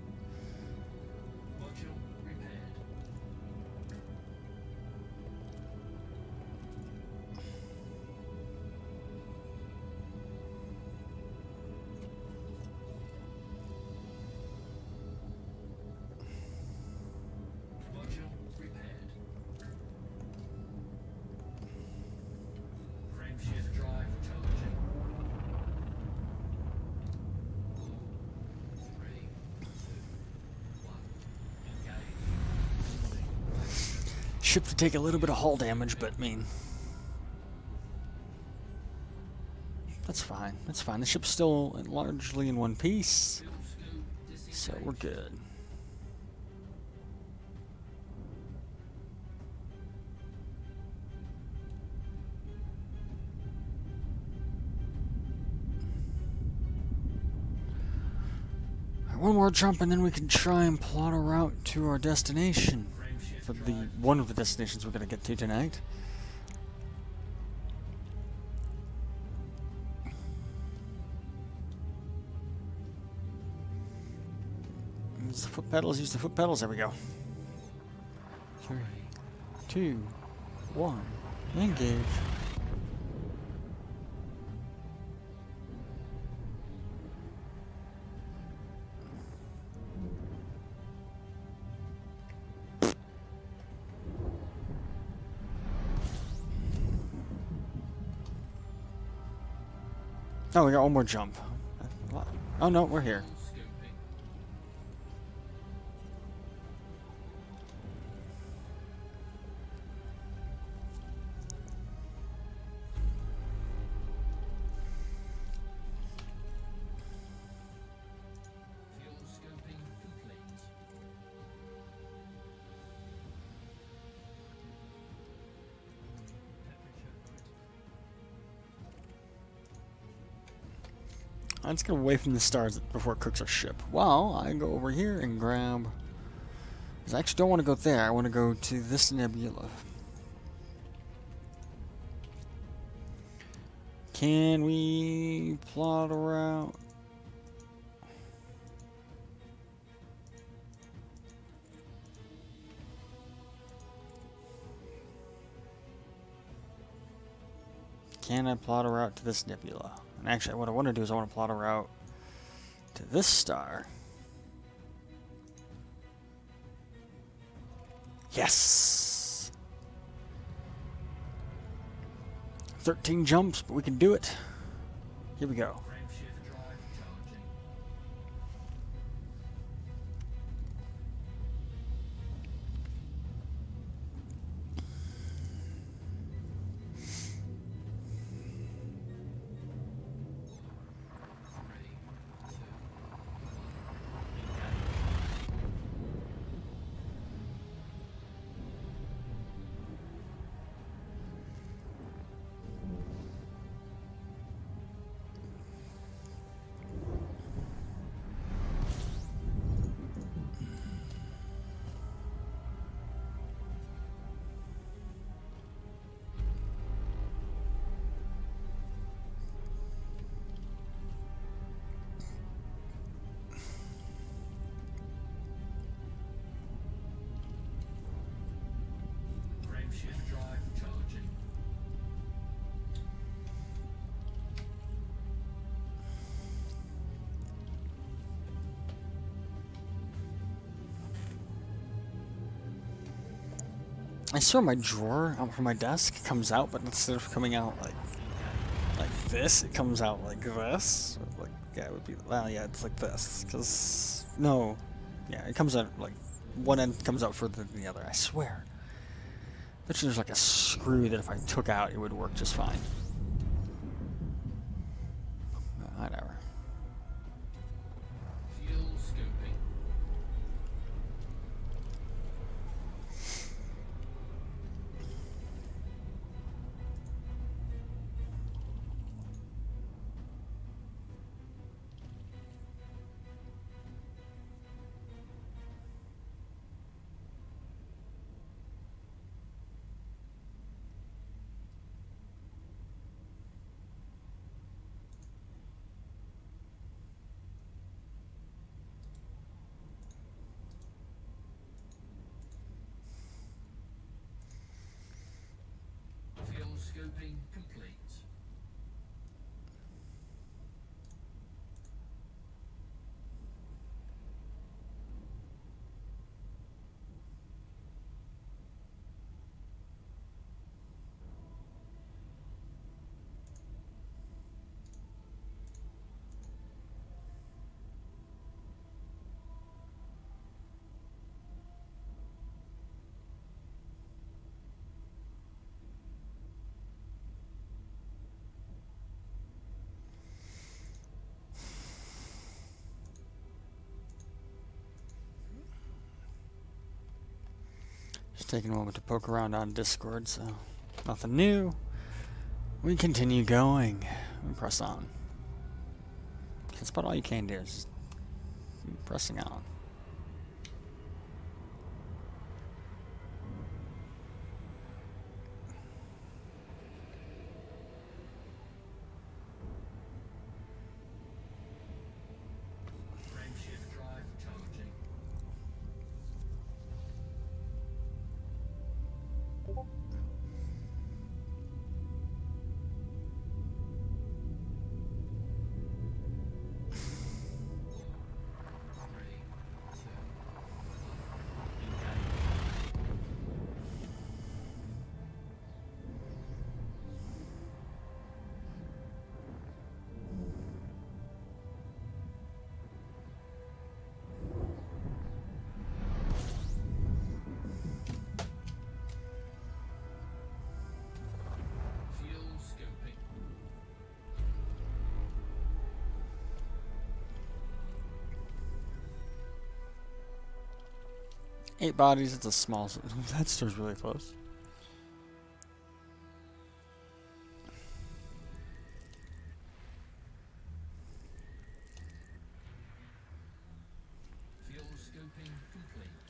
Ship to take a little bit of hull damage, but I mean, that's fine. That's fine. The ship's still largely in one piece, so we're good. One more jump, and then we can try and plot a route to our destination. For the one of the destinations we're going to get to tonight. Use the foot pedals, use the foot pedals, there we go. 3, 2, 1, engage. Oh, we got one more jump. Oh no, we're here. Let's get away from the stars before it cooks our ship. Well, I go over here and grab... Because I actually don't want to go there. I want to go to this nebula. Can we plot a route? Can I plot a route to this nebula? And actually, what I want to do is I want to plot a route to this star. Yes! 13 jumps, but we can do it. Here we go. I swear my drawer out from my desk comes out, but instead of coming out like this, it comes out like this. Like, yeah, it would be, well, yeah, it's like this. Because, no, yeah, it comes out, like, one end comes out further than the other, I swear. Bet you there's like a screw that if I took out, it would work just fine. Whatever. Fuel scooping. Fuel scooping complete. Just taking a moment to poke around on Discord, so nothing new. We continue going and press on. That's about all you can do, is just pressing on. Frame shift drive charging. Fuel scooping. 8 bodies, it's a small, that store's really close. Fuel scooping complete.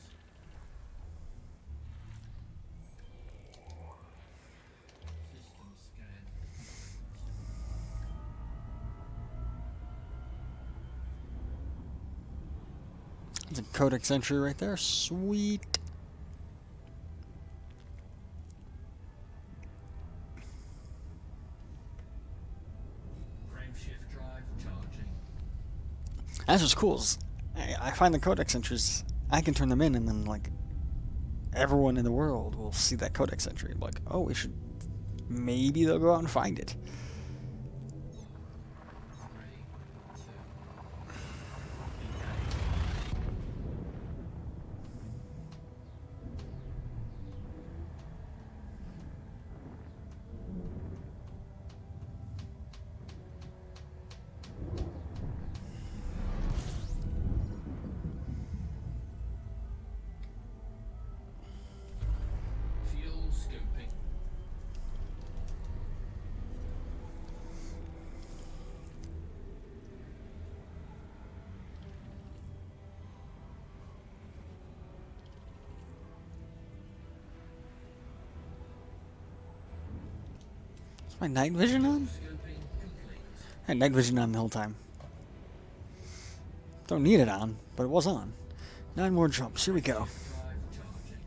System scan That's a codex entry right there, sweet. frame shift drive charging. That's what's cool, is I find the codex entries, I can turn them in, and then, like, everyone in the world will see that codex entry. Like, oh, we should, maybe they'll go out and find it. 3, 2, fuel scooping. Is my night vision on? Scooping complete. I had night vision on the whole time. Don't need it on, but it was on. 9 more jumps, here we go. Drive charging.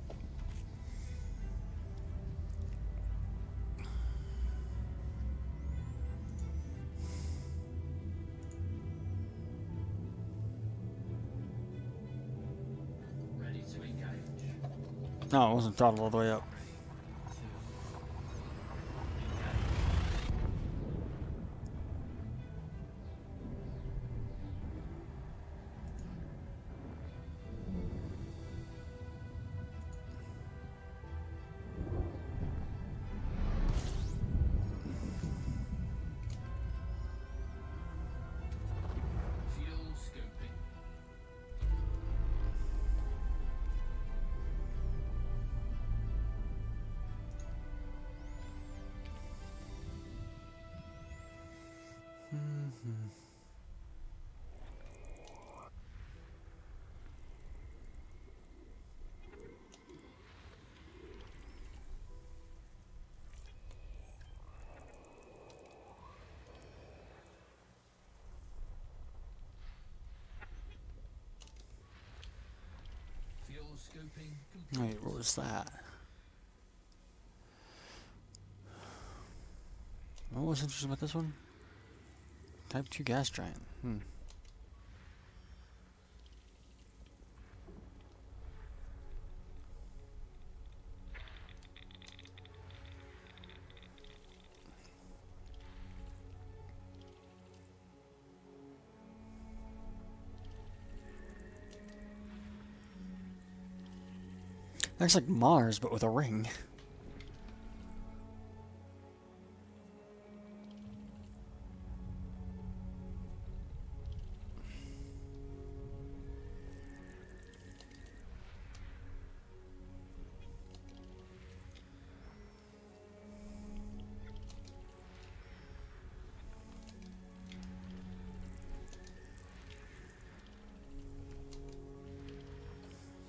Ready to engage. No, it wasn't throttled all the way up. Ready. Fuel scooping complete. Wait, what was that? What was interesting about this one? Type 2 gas giant. Looks like Mars, but with a ring.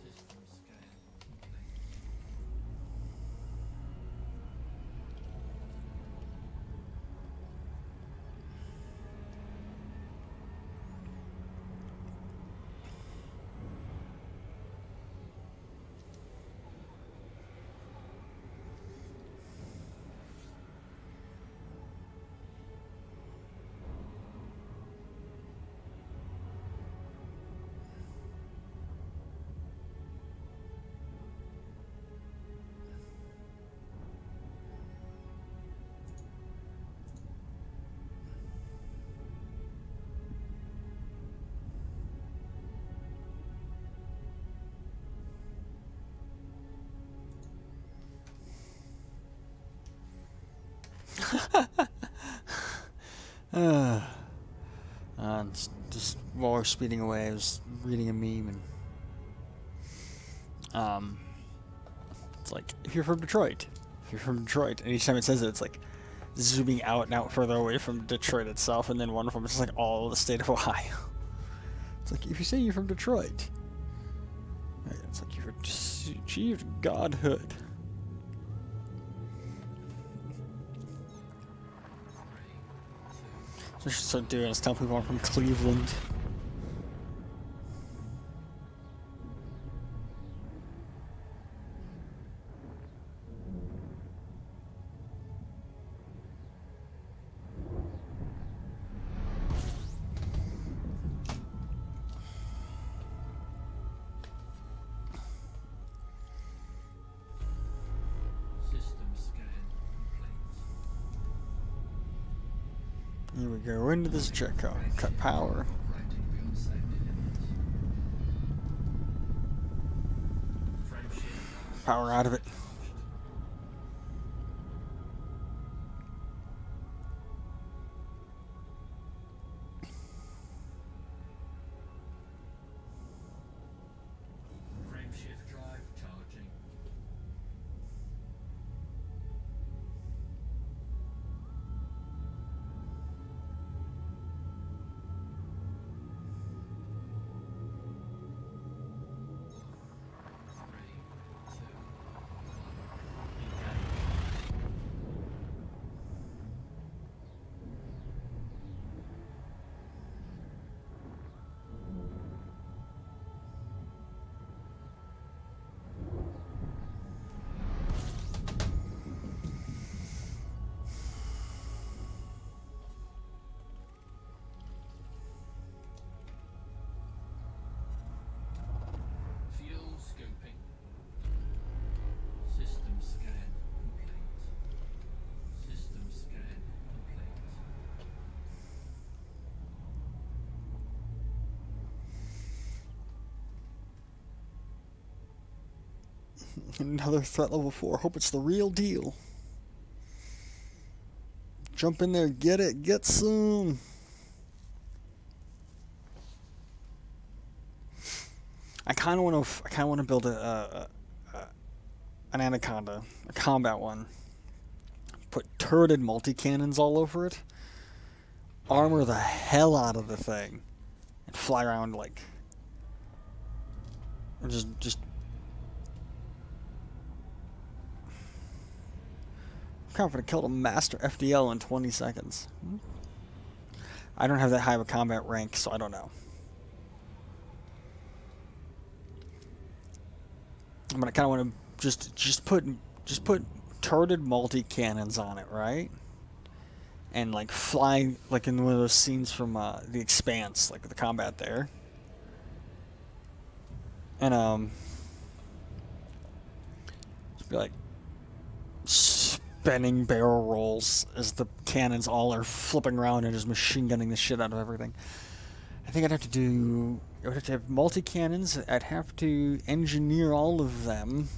System scan complete. Just while we're speeding away, I was reading a meme, and it's like, if you're from Detroit, and each time it says it, it's like zooming out and out further away from Detroit itself, and then one of them is like all of the state of Ohio. It's like, if you say you're from Detroit, it's like you've achieved godhood. So I should start doing is tell people I'm from Cleveland. System scan complete. Here we go into this checkout. Cut power. Operating beyond safety limits. Frameshift. Power out of it. Frameshift drive charging. Three, two, one. Engage. Fuel scooping. System scan complete. System scan complete. Another threat level 4. Hope it's the real deal. Jump in there, get it, get some. I kind of want to build an anaconda, a combat one. Put turreted multi-cannons all over it. Armor the hell out of the thing, and fly around like, or just. I'm confident I killed a master FDL in 20 seconds. I don't have that high of a combat rank, so I don't know. But I kind of want to just put turreted multi cannons on it, right? And like fly like in one of those scenes from The Expanse, like the combat there. And just be like spinning barrel rolls as the cannons all are flipping around and just machine gunning the shit out of everything. I think I would have to have multi cannons. I'd have to engineer all of them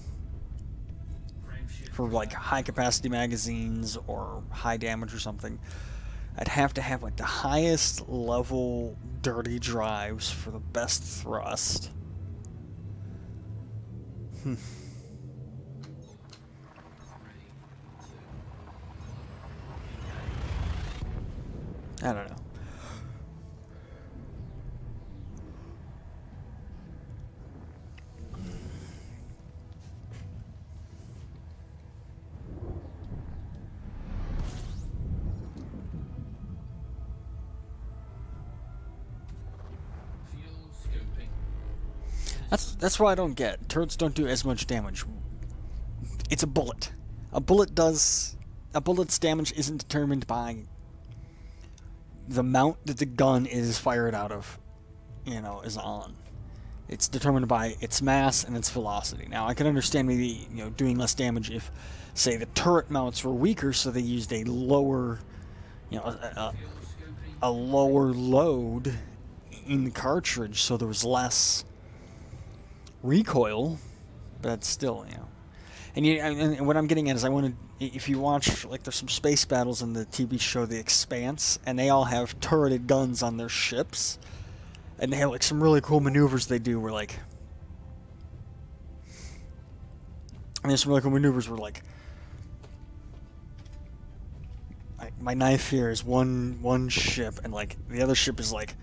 for like high capacity magazines or high damage or something. I'd have to have like the highest level dirty drives for the best thrust. I don't know. That's why I don't get. Turrets don't do as much damage. It's a bullet. A bullet's damage isn't determined by the mount that the gun is fired out of, is on. It's determined by its mass and its velocity. Now, I can understand maybe, doing less damage if, say, the turret mounts were weaker, so they used a lower, a lower load in the cartridge, so there was less recoil, but still, And what I'm getting at is if you watch, like, there's some space battles in the TV show The Expanse, and they all have turreted guns on their ships, and they have, like, some really cool maneuvers they do where, like, there's some really cool maneuvers where, like, my knife here is one ship, and, like, the other ship is, like,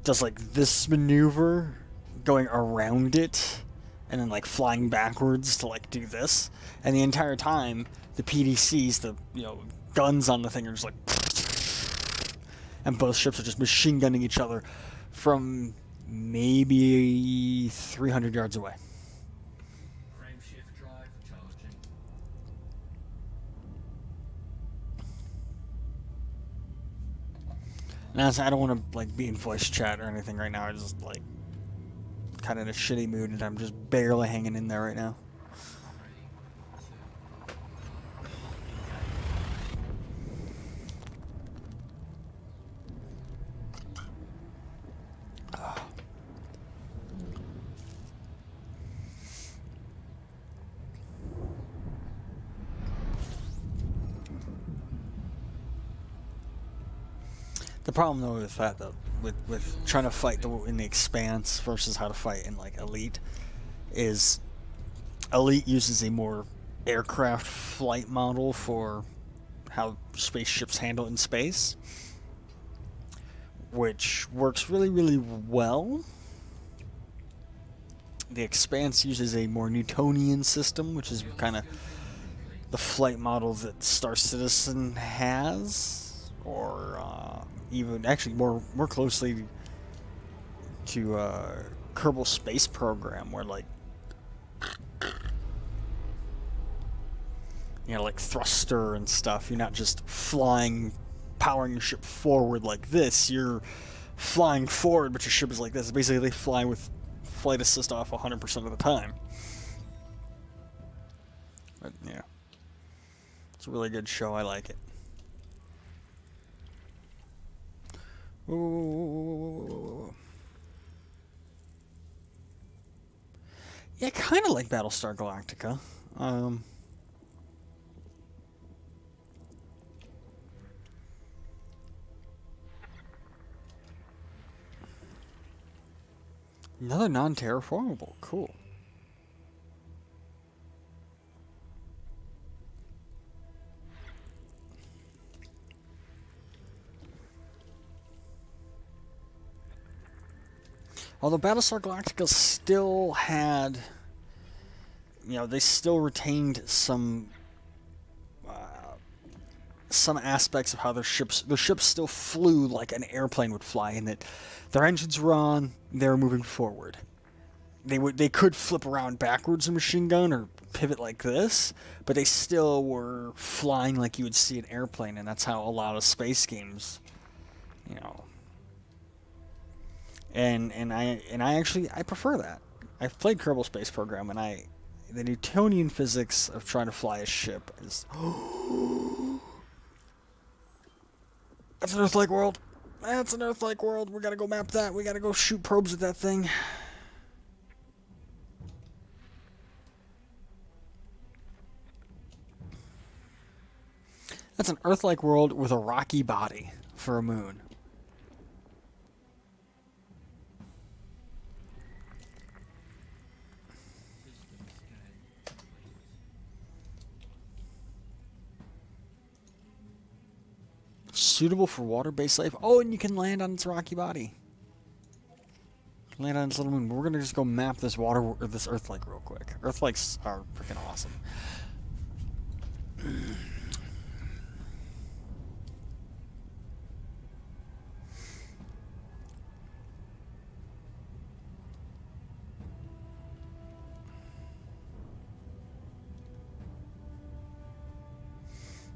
does, like, this maneuver going around it, and then like flying backwards to like do this, and the entire time the PDCs, the guns on the thing are just like, and both ships are just machine gunning each other from maybe 300 yards away. Now, I don't want to like be in voice chat or anything right now. I just like kind of in a shitty mood, and I'm just barely hanging in there right now. The problem though with that though, with trying to fight in the Expanse versus how to fight in like Elite, is Elite uses a more aircraft flight model for how spaceships handle in space, which works really, really well. The Expanse uses a more Newtonian system, which is kind of the flight model that Star Citizen has, or even actually more closely to Kerbal Space Program, where like like thruster and stuff. You're not just powering your ship forward like this. You're flying forward, but your ship is like this. Basically, they fly with flight assist off 100% of the time. But yeah, it's a really good show. I like it. Whoa. Yeah, kind of like Battlestar Galactica. Another non-terraformable. Cool. Although Battlestar Galactica still had, they still retained some aspects of how their ships still flew like an airplane would fly, in that their engines were on, they were moving forward. they could flip around backwards in machine gun or pivot like this, but they still were flying like you would see an airplane, and that's how a lot of space games, you know. And I actually prefer that. I've played Kerbal Space Program, and the Newtonian physics of trying to fly a ship is that's an Earth-like world. That's an Earth-like world. We gotta go map that. We gotta go shoot probes at that thing. That's an Earth-like world with a rocky body for a moon. Suitable for water-based life. Oh, and you can land on its rocky body. Land on its little moon. But we're gonna just go map this this Earth-like real quick. Earth-likes are freaking awesome.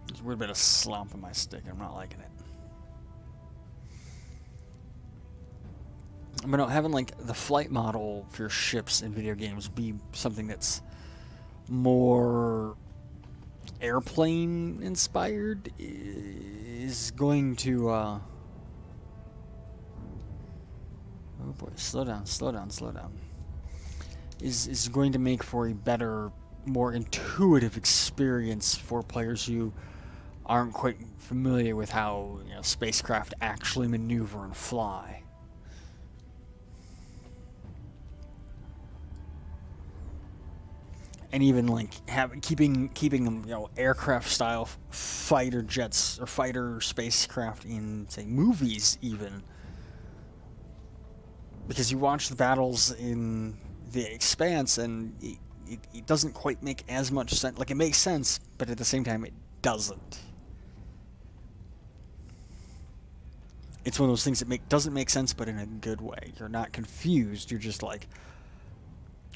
There's a weird bit of slump in my stick. I'm not liking it. But no, having like the flight model for your ships in video games be something that's more airplane inspired is going to oh boy, slow down, is going to make for a better, more intuitive experience for players who aren't quite familiar with how, you know, spacecraft actually maneuver and fly. And even like keeping them, you know, aircraft style fighter jets or fighter spacecraft in, say, movies even, because you watch the battles in The Expanse and it doesn't quite make as much sense. Like, it makes sense, but at the same time it doesn't. It's one of those things that doesn't make sense, but in a good way. You're not confused. You're just like,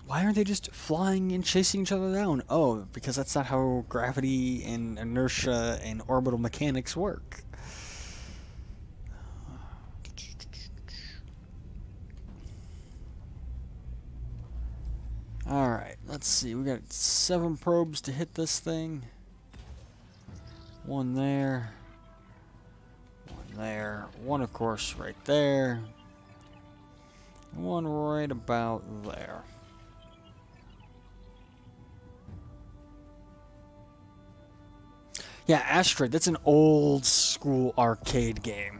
why aren't they just flying and chasing each other down? Oh, because that's not how gravity and inertia and orbital mechanics work. Alright, let's see. We got 7 probes to hit this thing. 1 there. 1 there. 1, of course, right there. 1 right about there. Yeah, Asteroid, that's an old school arcade game.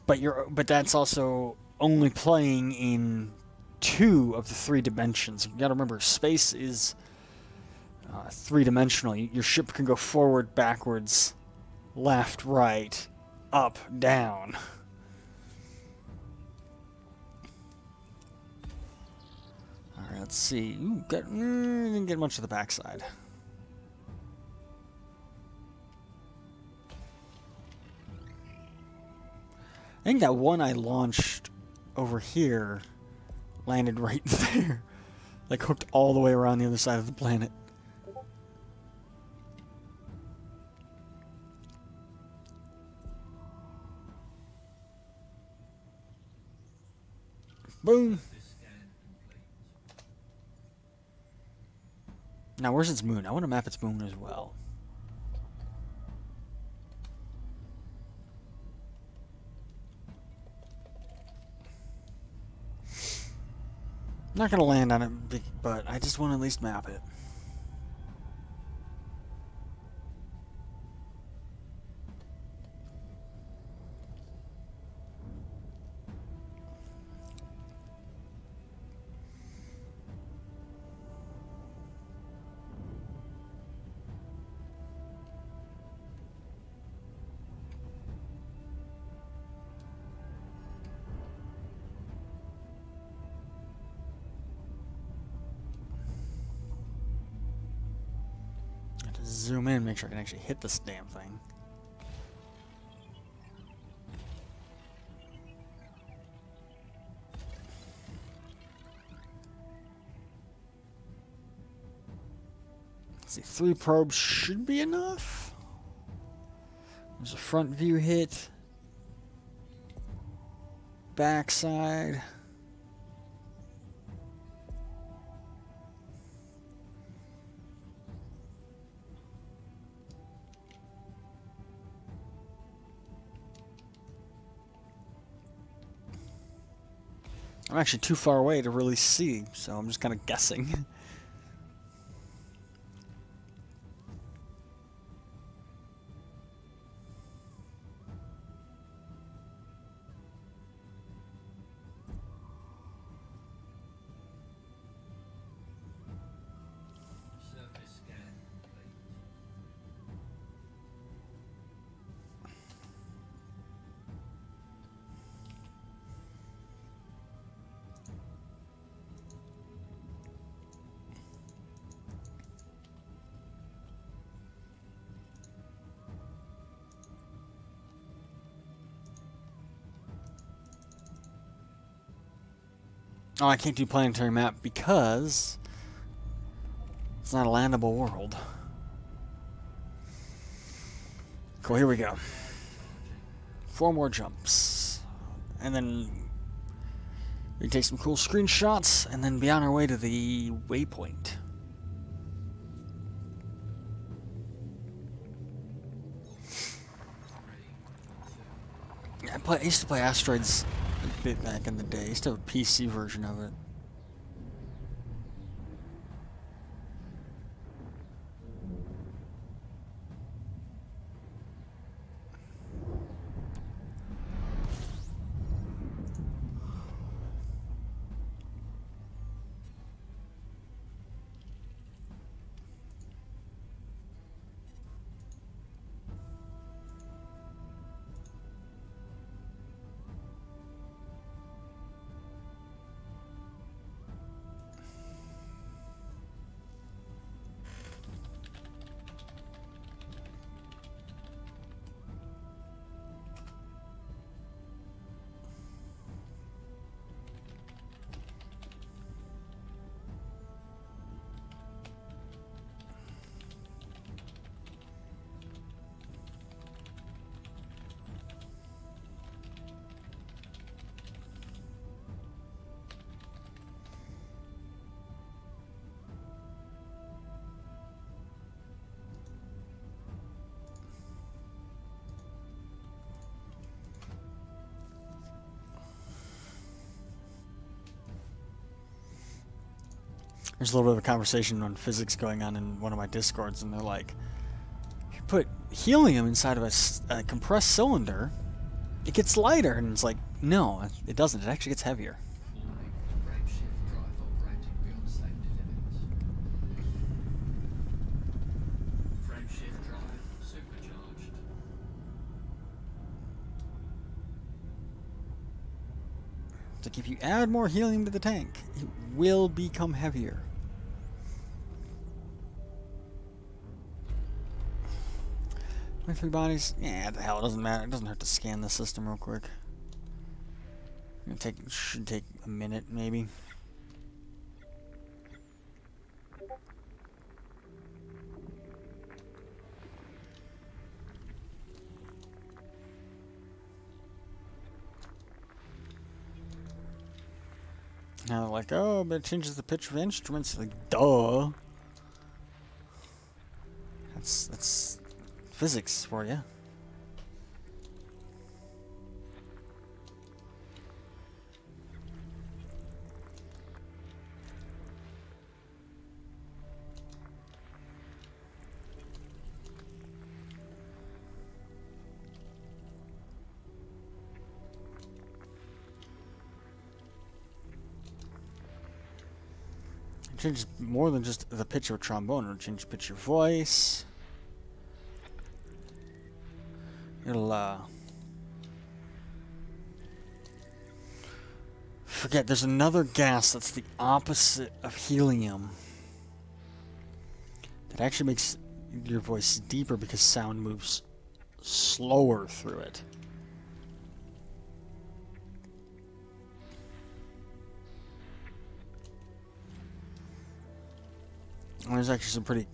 But that's also only playing in 2 of the 3 dimensions. You gotta remember, space is 3-dimensional. Your ship can go forward, backwards, left, right, up, down. Alright, let's see. Ooh, didn't get much of the backside. I think that one I launched over here landed right there. Like, hooked all the way around the other side of the planet. Boom! Now, where's its moon? I want to map its moon as well. I'm not going to land on it, but I just want to at least map it. Zoom in, make sure I can actually hit this damn thing. Let's see, 3 probes should be enough. There's a front view hit. Backside. I'm actually too far away to really see, so I'm just kind of guessing. Oh, I can't do planetary map because it's not a landable world. Cool, here we go. 4 more jumps. And then we take some cool screenshots and then be on our way to the waypoint. I used to play Asteroids a bit back in the day. I used to have a PC version of it. There's a little bit of a conversation on physics going on in one of my discords, and they're like, if you put helium inside of a compressed cylinder, it gets lighter. And it's like, no, it doesn't. It actually gets heavier. It's like if you add more helium to the tank, it will become heavier. My 3 bodies? Yeah, the hell, it doesn't matter. It doesn't hurt to scan the system real quick. Should take a minute, maybe. Now they're like, oh, but it changes the pitch of instruments. Like, duh. That's physics for you. It changes more than just the pitch of a trombone. It'll change the pitch of your voice. It'll, forget, there's another gas that's the opposite of helium that actually makes your voice deeper because sound moves slower through it. And there's actually some pretty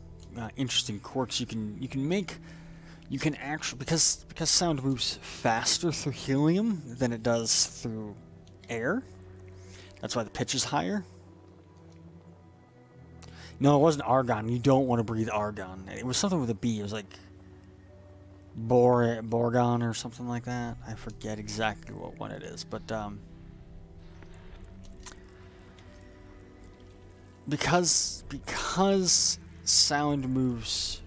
interesting quirks. You can actually, because sound moves faster through helium than it does through air. That's why the pitch is higher. No, it wasn't argon. You don't want to breathe argon. It was something with a B. It was like Borgon or something like that. I forget exactly what one it is, but because sound moves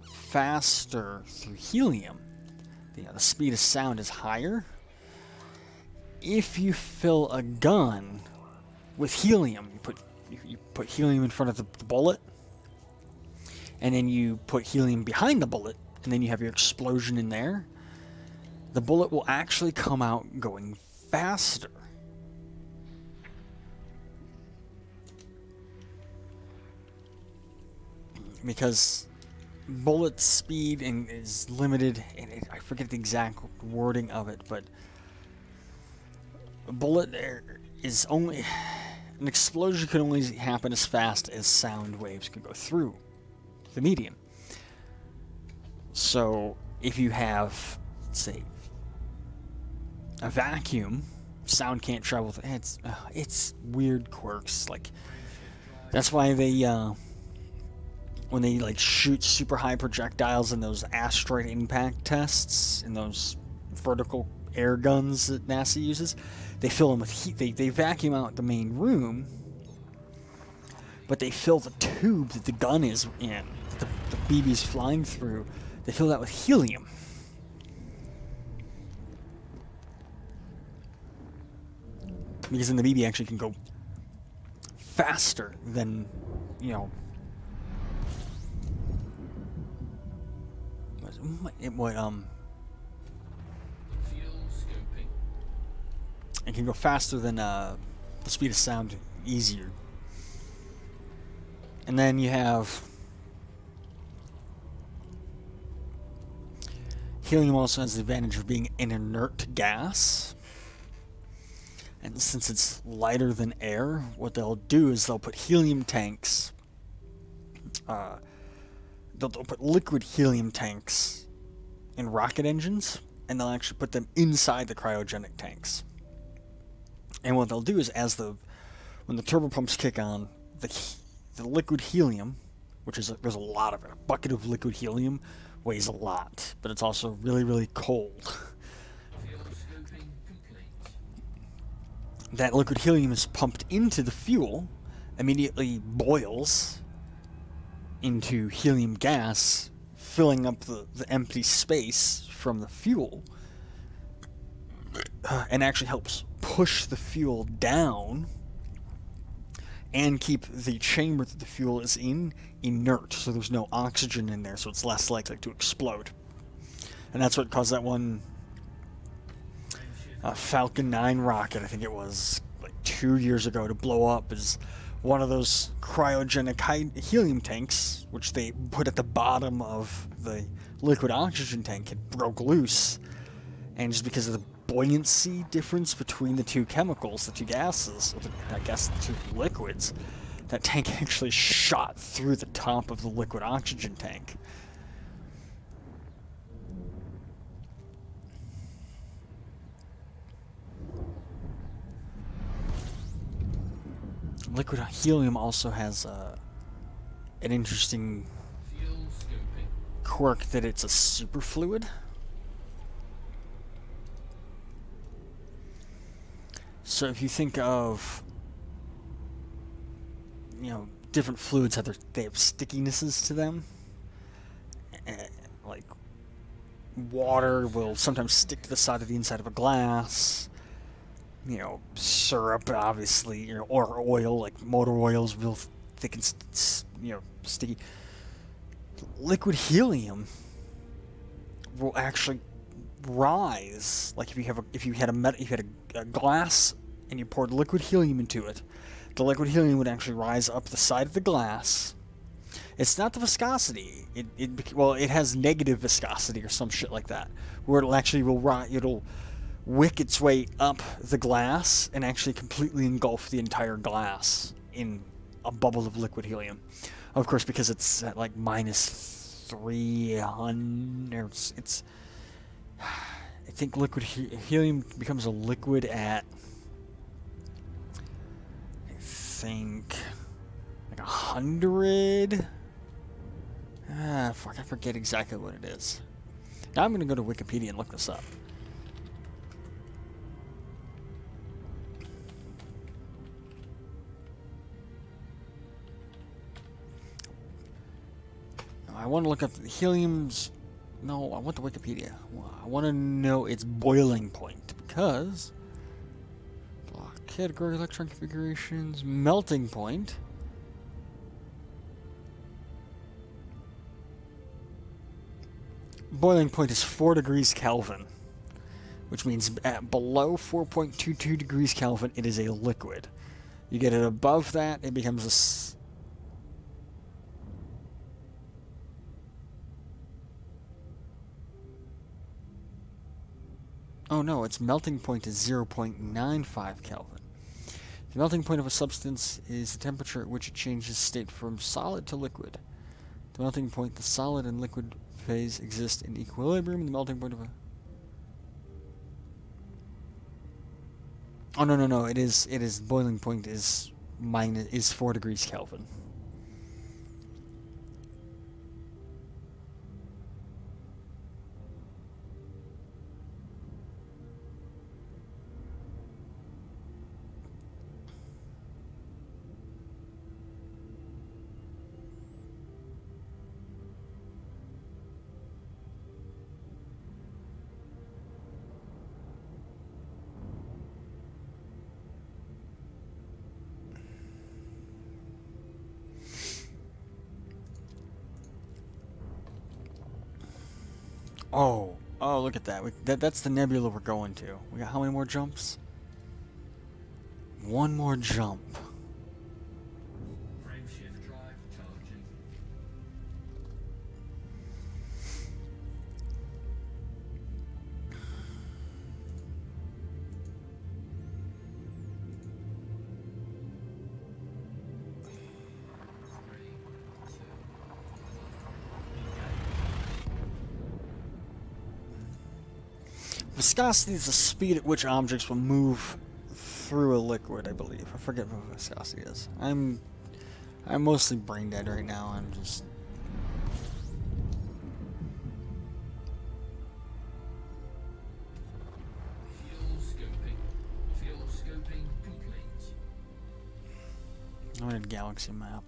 faster through helium, the speed of sound is higher. If you fill a gun with helium, you put helium in front of the bullet, and then you put helium behind the bullet, and then you have your explosion in there, the bullet will actually come out going faster. Because bullet speed is limited, and I forget the exact wording of it, but a bullet is only... An explosion can only happen as fast as sound waves can go through the medium. So if you have, say, a vacuum, sound can't travel. It's weird quirks. Like, that's why they when they like shoot super high projectiles in those asteroid impact tests, in those vertical air guns that NASA uses, they fill them with heat. They vacuum out the main room, but they fill the tube that the gun is in, that the BB's flying through, they fill that with helium. Because then the BB actually can go faster than, it can go faster than the speed of sound, easier. And then you have helium also has the advantage of being an inert gas. And since it's lighter than air, what they'll do is they'll put helium tanks, they'll put liquid helium tanks in rocket engines, and they'll actually put them inside the cryogenic tanks. And what they'll do is, when the turbopumps kick on, the liquid helium, there's a lot of it. A bucket of liquid helium weighs a lot, but it's also really, really cold. That liquid helium is pumped into the fuel, immediately boils into helium gas, filling up the empty space from the fuel, and actually helps push the fuel down and keep the chamber that the fuel is in inert, so there's no oxygen in there, so it's less likely to explode. And that's what caused that one Falcon 9 rocket, I think it was like 2 years ago, to blow up, is one of those cryogenic helium tanks, which they put at the bottom of the liquid oxygen tank, it broke loose, and just because of the buoyancy difference between the two chemicals, the two gases, or I guess the two liquids, that tank actually shot through the top of the liquid oxygen tank. Liquid helium also has an interesting quirk that it's a superfluid. So if you think of, different fluids, they have stickinesses to them. Like water will sometimes stick to the side of the inside of a glass. Syrup, obviously, or oil, like motor oil is real thick and sticky. Liquid helium will actually rise. Like if you had a glass and you poured liquid helium into it, the liquid helium would actually rise up the side of the glass. It's not the viscosity. It has negative viscosity or some shit like that, where it'll wick its way up the glass and actually completely engulf the entire glass in a bubble of liquid helium. Of course, because it's at like minus 300. It's I think liquid helium becomes a liquid at, I think, like 100. Fuck, I forget exactly what it is. Now I'm gonna go to Wikipedia and look this up. I want to look up helium's. No, I want the Wikipedia. I want to know its boiling point because category electron configurations, melting point. Boiling point is 4 degrees Kelvin, which means at below 4.22 degrees Kelvin, it is a liquid. You get it above that, it becomes a oh no, its melting point is 0.95 Kelvin. The melting point of a substance is the temperature at which it changes state from solid to liquid. The melting point, the solid and liquid phase exist in equilibrium. The melting point of a... Oh no, it is boiling point is 4 degrees Kelvin. Oh, look at that. That's the nebula we're going to. We got how many more jumps? One more jump. Frameshift drive charging. Viscosity is the speed at which objects will move through a liquid, I believe. I forget what viscosity is. I'm mostly brain dead right now. I'm just... Fuel scoping complete. I'm in a galaxy map.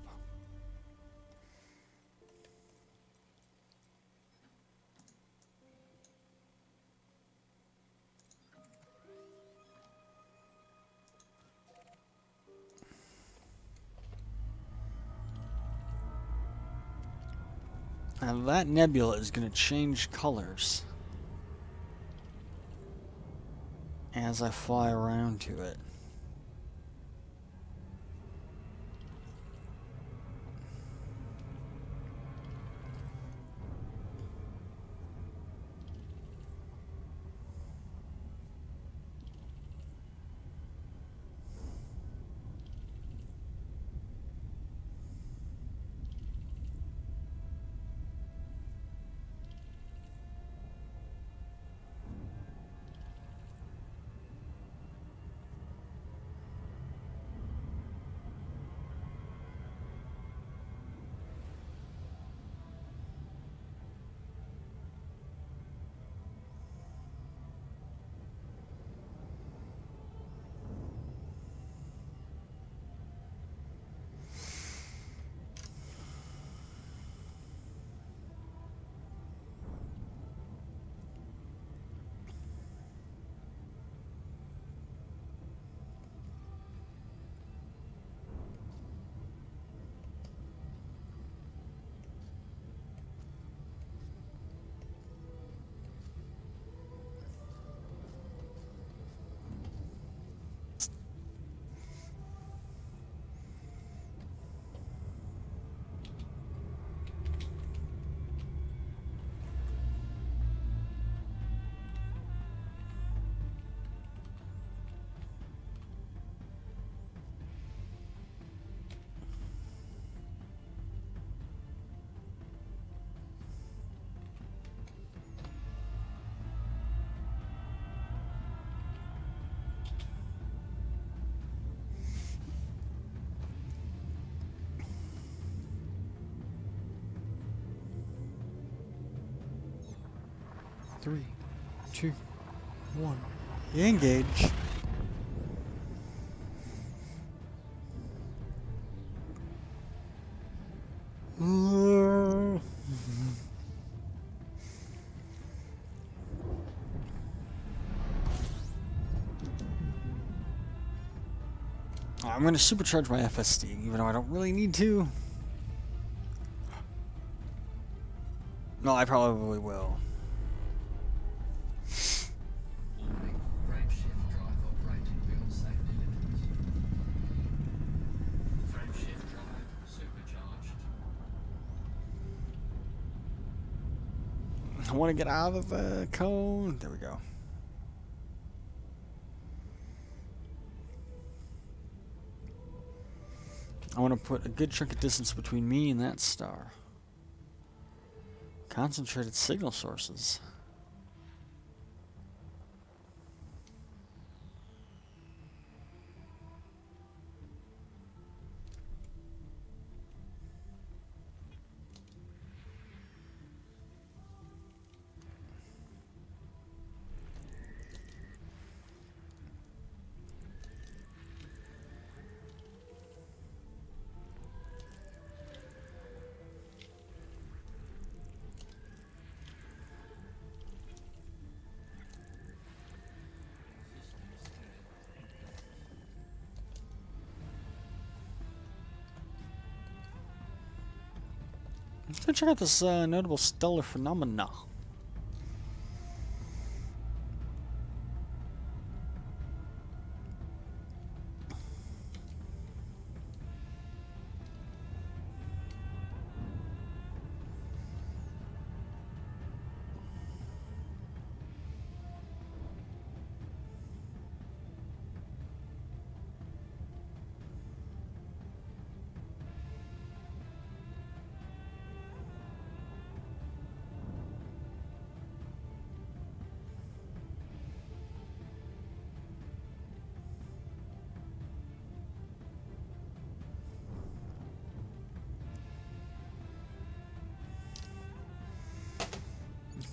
Now that nebula is going to change colors as I fly around to it. 3, 2, 1. Engage. I'm going to supercharge my FSD, even though I don't really need to. No, I probably will. Warning, frame shift drive operating beyond safe limits. Frame shift drive supercharged. I want to get out of the cone. There we go. I want to put a good chunk of distance between me and that star. Concentrated signal sources. Let's go check out this notable stellar phenomena.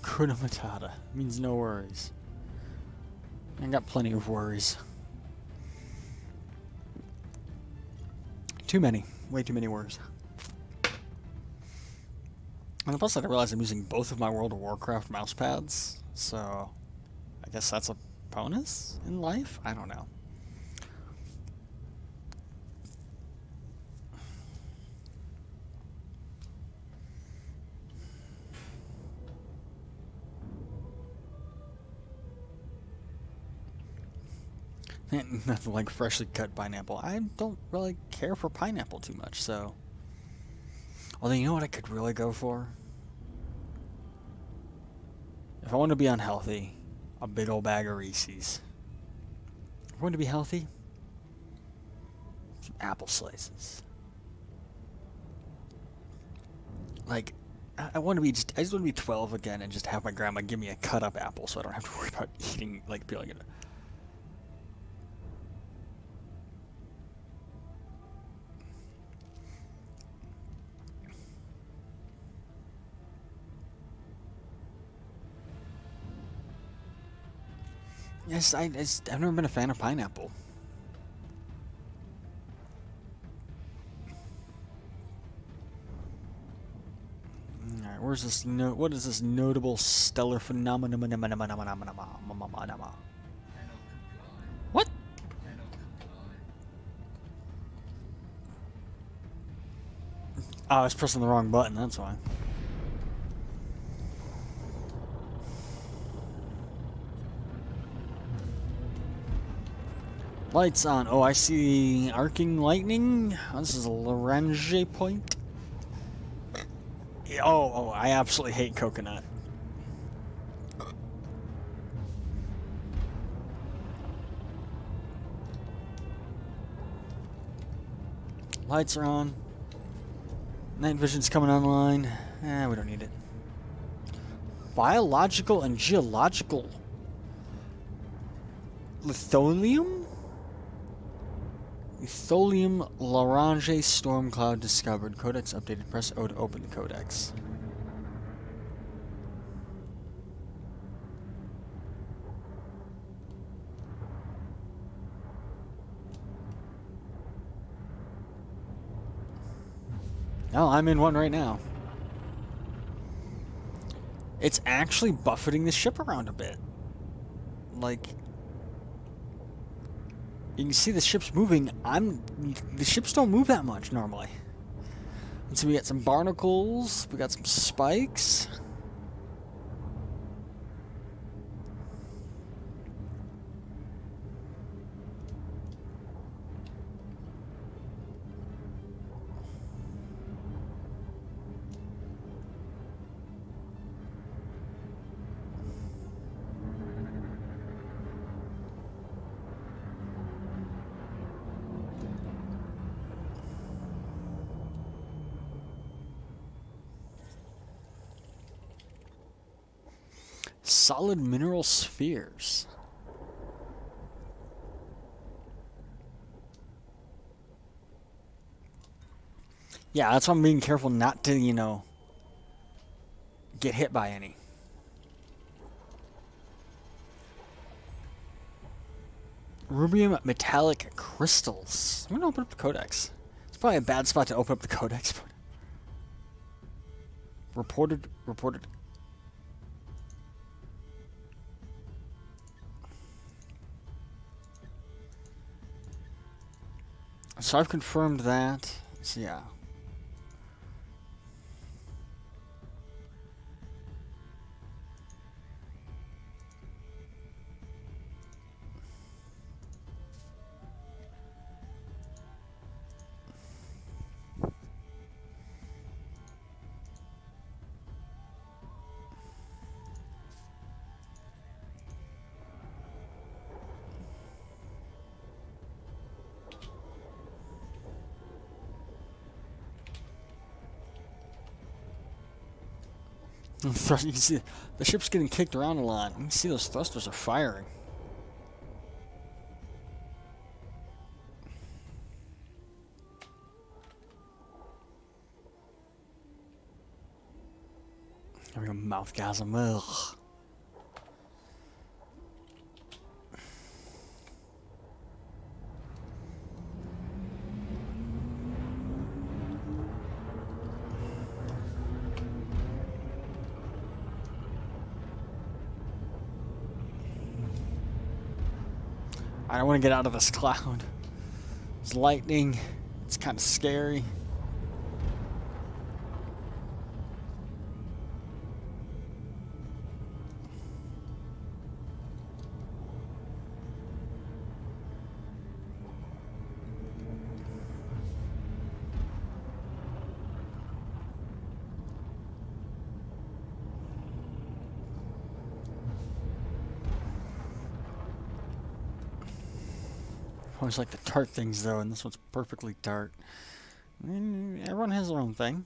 Hakuna Matata means no worries. I got plenty of worries. Too many. Way too many worries. And plus I realized I'm using both of my World of Warcraft mouse pads, so I guess that's a bonus in life? I don't know. Nothing like freshly cut pineapple. I don't really care for pineapple too much, so... Although, you know what I could really go for? If I want to be unhealthy, a big old bag of Reese's. If I want to be healthy, some apple slices. Like, I want to be I just want to be 12 again and just have my grandma give me a cut up apple so I don't have to worry about eating, like, peeling it. Yes, I've never been a fan of pineapple. Alright, where's this what is this notable stellar phenomenon? What? Oh, I was pressing the wrong button, that's why. Lights on. Oh, I see arcing lightning. Oh, this is a Lagrange point. Oh, I absolutely hate coconut. Lights are on. Night vision's coming online. We don't need it. Biological and geological litholium? Litholium Lagrange storm cloud discovered. Codex updated. Press O to open the codex. No, I'm in one right now. It's actually buffeting the ship around a bit. Like, you can see the ship's moving. The ships don't move that much normally. And so we got some barnacles, we got some spikes. Solid mineral spheres. Yeah, that's why I'm being careful not to, you know, get hit by any. Rubium metallic crystals. I'm gonna open up the codex. It's probably a bad spot to open up the codex. Reported. So I've confirmed that. So yeah. You can see the ship's getting kicked around a lot. You can see those thrusters are firing. Having a mouthgasm. Ugh. I don't want to get out of this cloud. It's lightning. It's kind of scary. I always like the tart things though, and this one's perfectly tart. Everyone has their own thing.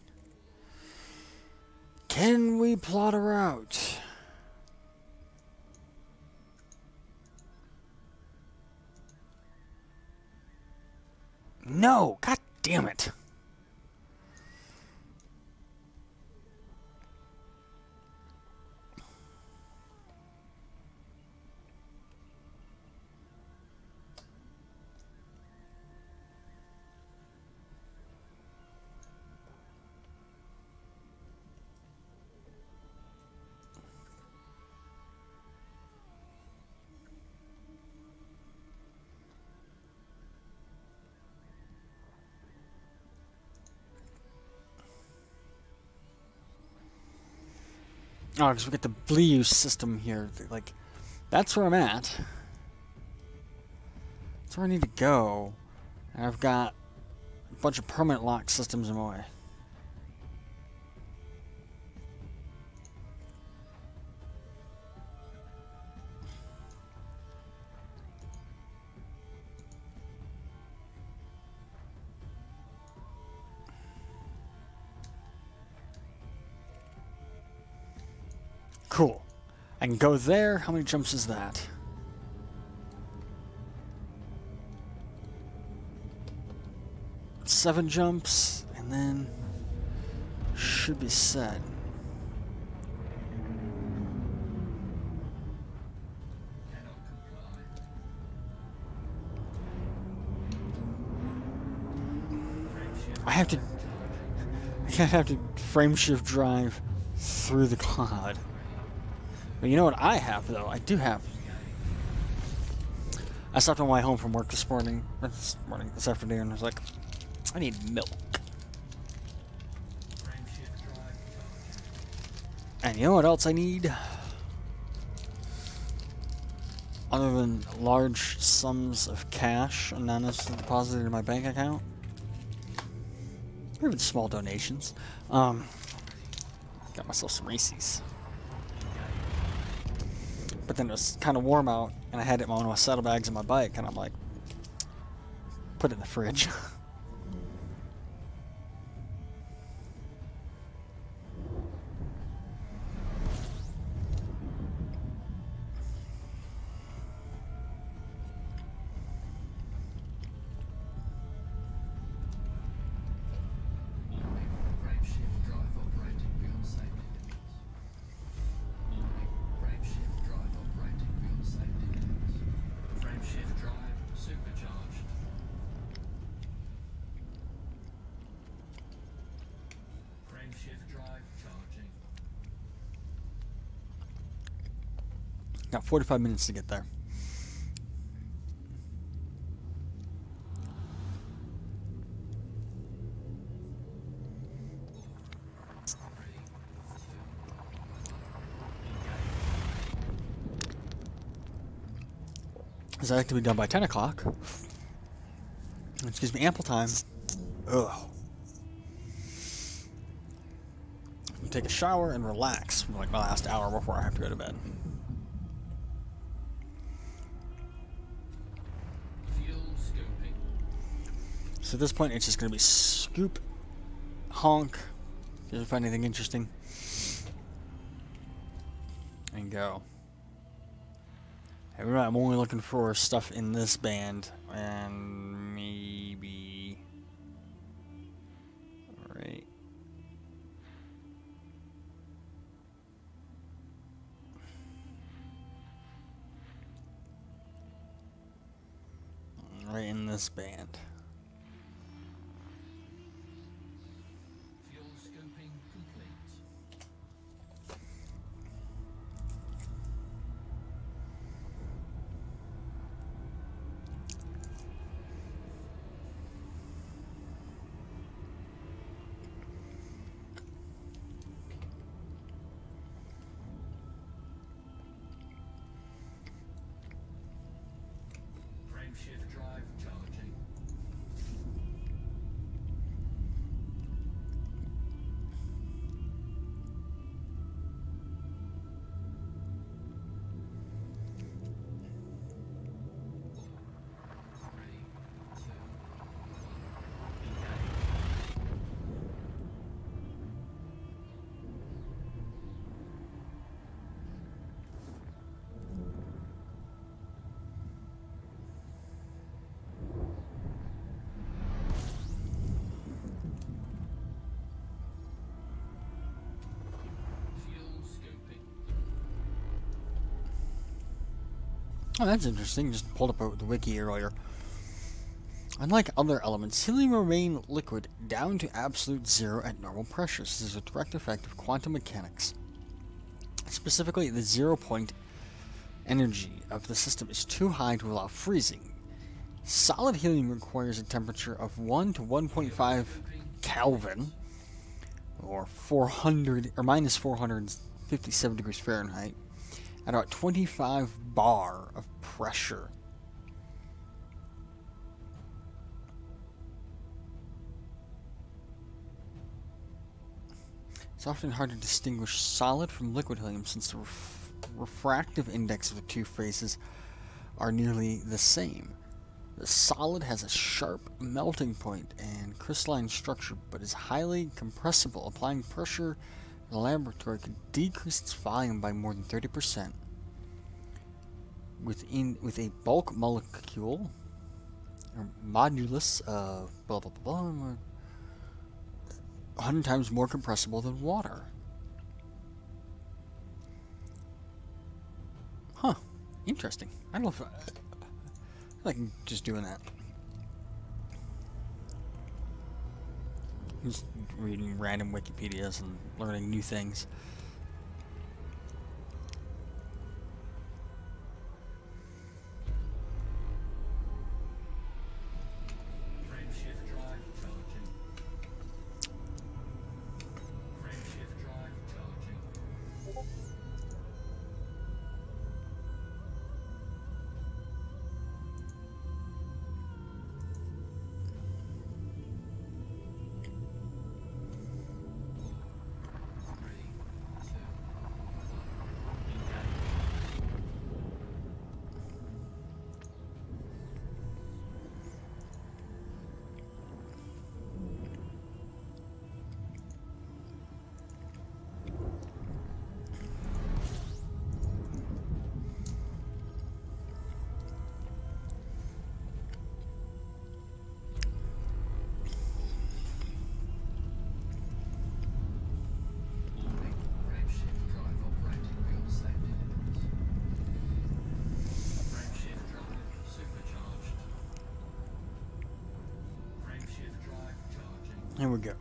Can we plot a route? No! God damn it! Oh, because we get the Bleu system here. Like, that's where I'm at. That's where I need to go. And I've got a bunch of permanent lock systems in my way. Cool. I can go there. How many jumps is that? Seven jumps, and then should be set. I have to I have to frame shift drive through the cloud. But you know what I have, though? I do have. I stopped on my way home from work this afternoon, and I was like, I need milk. And you know what else I need? Other than large sums of cash anonymously deposited in my bank account, or even small donations. Got myself some Reese's. But then it was kind of warm out, and I had it in one of my saddlebags in my bike, and I'm like, put it in the fridge. Got 45 minutes to get there. Because I like to be done by 10 o'clock. Which gives me ample time. Ugh. Take a shower and relax for like the last hour before I have to go to bed. So at this point, it's just going to be scoop, honk, if you find anything interesting, and go. Hey, I'm only looking for stuff in this band, and maybe right. Right in this band. Shift drive charging. Oh, that's interesting. Just pulled up the wiki earlier. Unlike other elements, helium will remain liquid down to absolute zero at normal pressures. This is a direct effect of quantum mechanics. Specifically, the 0 point energy of the system is too high to allow freezing. Solid helium requires a temperature of 1 to 1.5 Kelvin, or 400 or minus 457 degrees Fahrenheit, at about 25 bar of pressure. It's often hard to distinguish solid from liquid helium since the refractive index of the two phases are nearly the same. The solid has a sharp melting point and crystalline structure, but is highly compressible. Applying pressure in the laboratory could decrease its volume by more than 30%. With a bulk molecule, or modulus of blah blah blah, 100 times more compressible than water. Huh. Interesting. I don't know if I like just doing that. Just reading random Wikipedias and learning new things. Frameshift drive charging. Frameshift drive charging. Three, two, one. Engage. Warning, frameshift drive operating beyond safety limits. Frameshift drive supercharged. Frameshift drive charging. Here we go.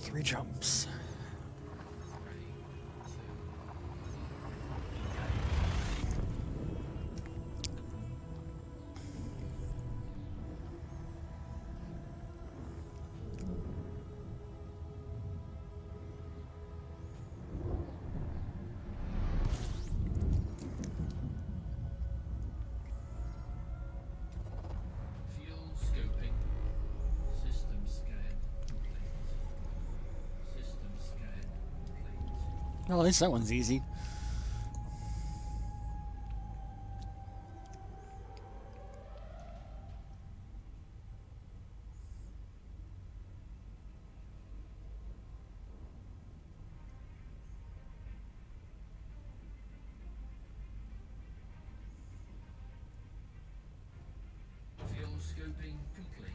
Three jumps. Three, two, one. Engage. Fuel scoping. System scan complete. System scan complete. Well, at least that one's easy. Fuel scoping complete.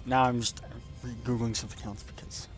Now I'm just Googling something else because.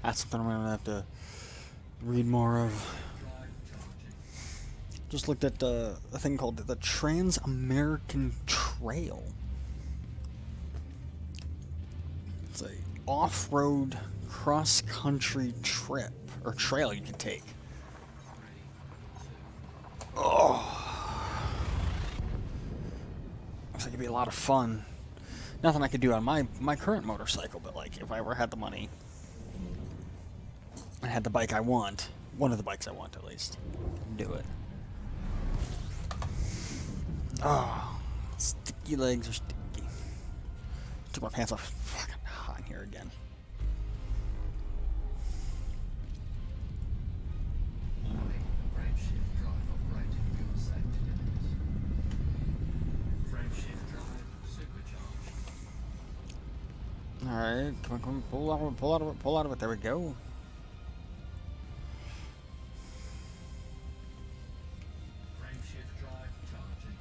That's something I'm gonna have to read more of. Drive charging. Just looked at a thing called the Trans-American Trail. It's a off-road cross-country trip or trail you can take. Oh, looks like it'd be a lot of fun. Nothing I could do on my current motorcycle, but like if I ever had the money, I had the bike I want, one of the bikes I want at least, do it. Oh, sticky legs are sticky. Took my pants off. Fucking hot in here again. Warning, frameshift drive operating beyond safety limits. Alright, come on, pull out of it, pull out of it, pull out of it. There we go. Frame shift drive charging.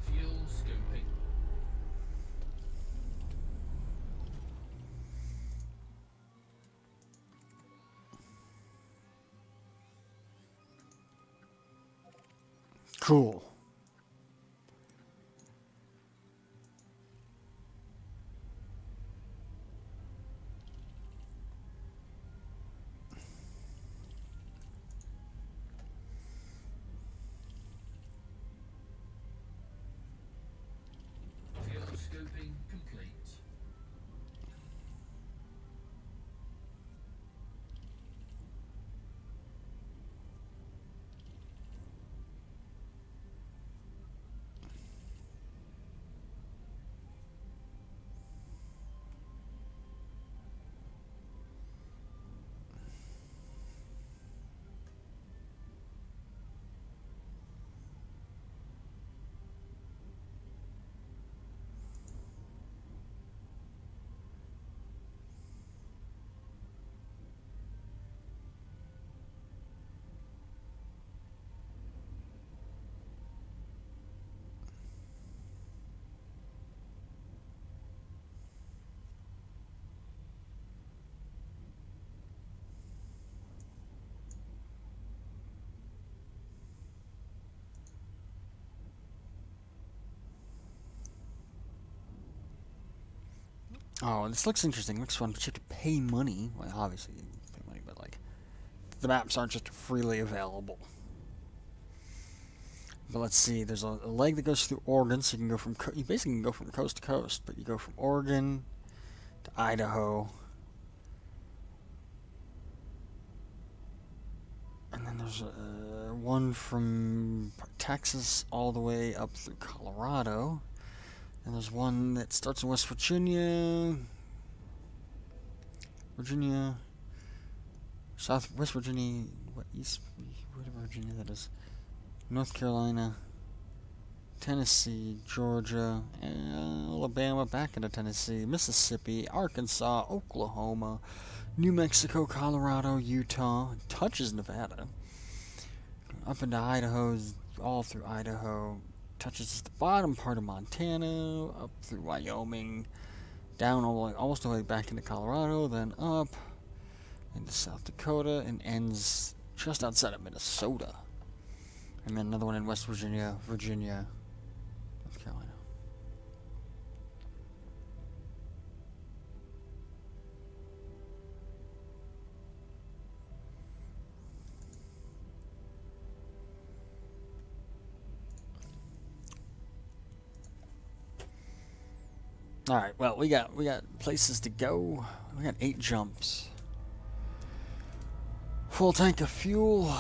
Fuel scooping. Cool. Fuel scooping complete. Oh, this looks interesting. Looks fun, but you have to pay money. Well, obviously you pay money, but like the maps aren't just freely available. But let's see. There's a leg that goes through Oregon, so you can go from you basically can go from coast to coast. But you go from Oregon to Idaho, and then there's one from Texas all the way up through Colorado. And there's one that starts in West Virginia, West Virginia, whatever Virginia that is, North Carolina, Tennessee, Georgia, Alabama, back into Tennessee, Mississippi, Arkansas, Oklahoma, New Mexico, Colorado, Utah, touches Nevada, up into Idaho, all through Idaho, touches the bottom part of Montana, up through Wyoming, down almost all the way back into Colorado, then up into South Dakota, and ends just outside of Minnesota. And then another one in West Virginia, North Carolina. All right, well, we got places to go. We got 8 jumps. Full tank of fuel.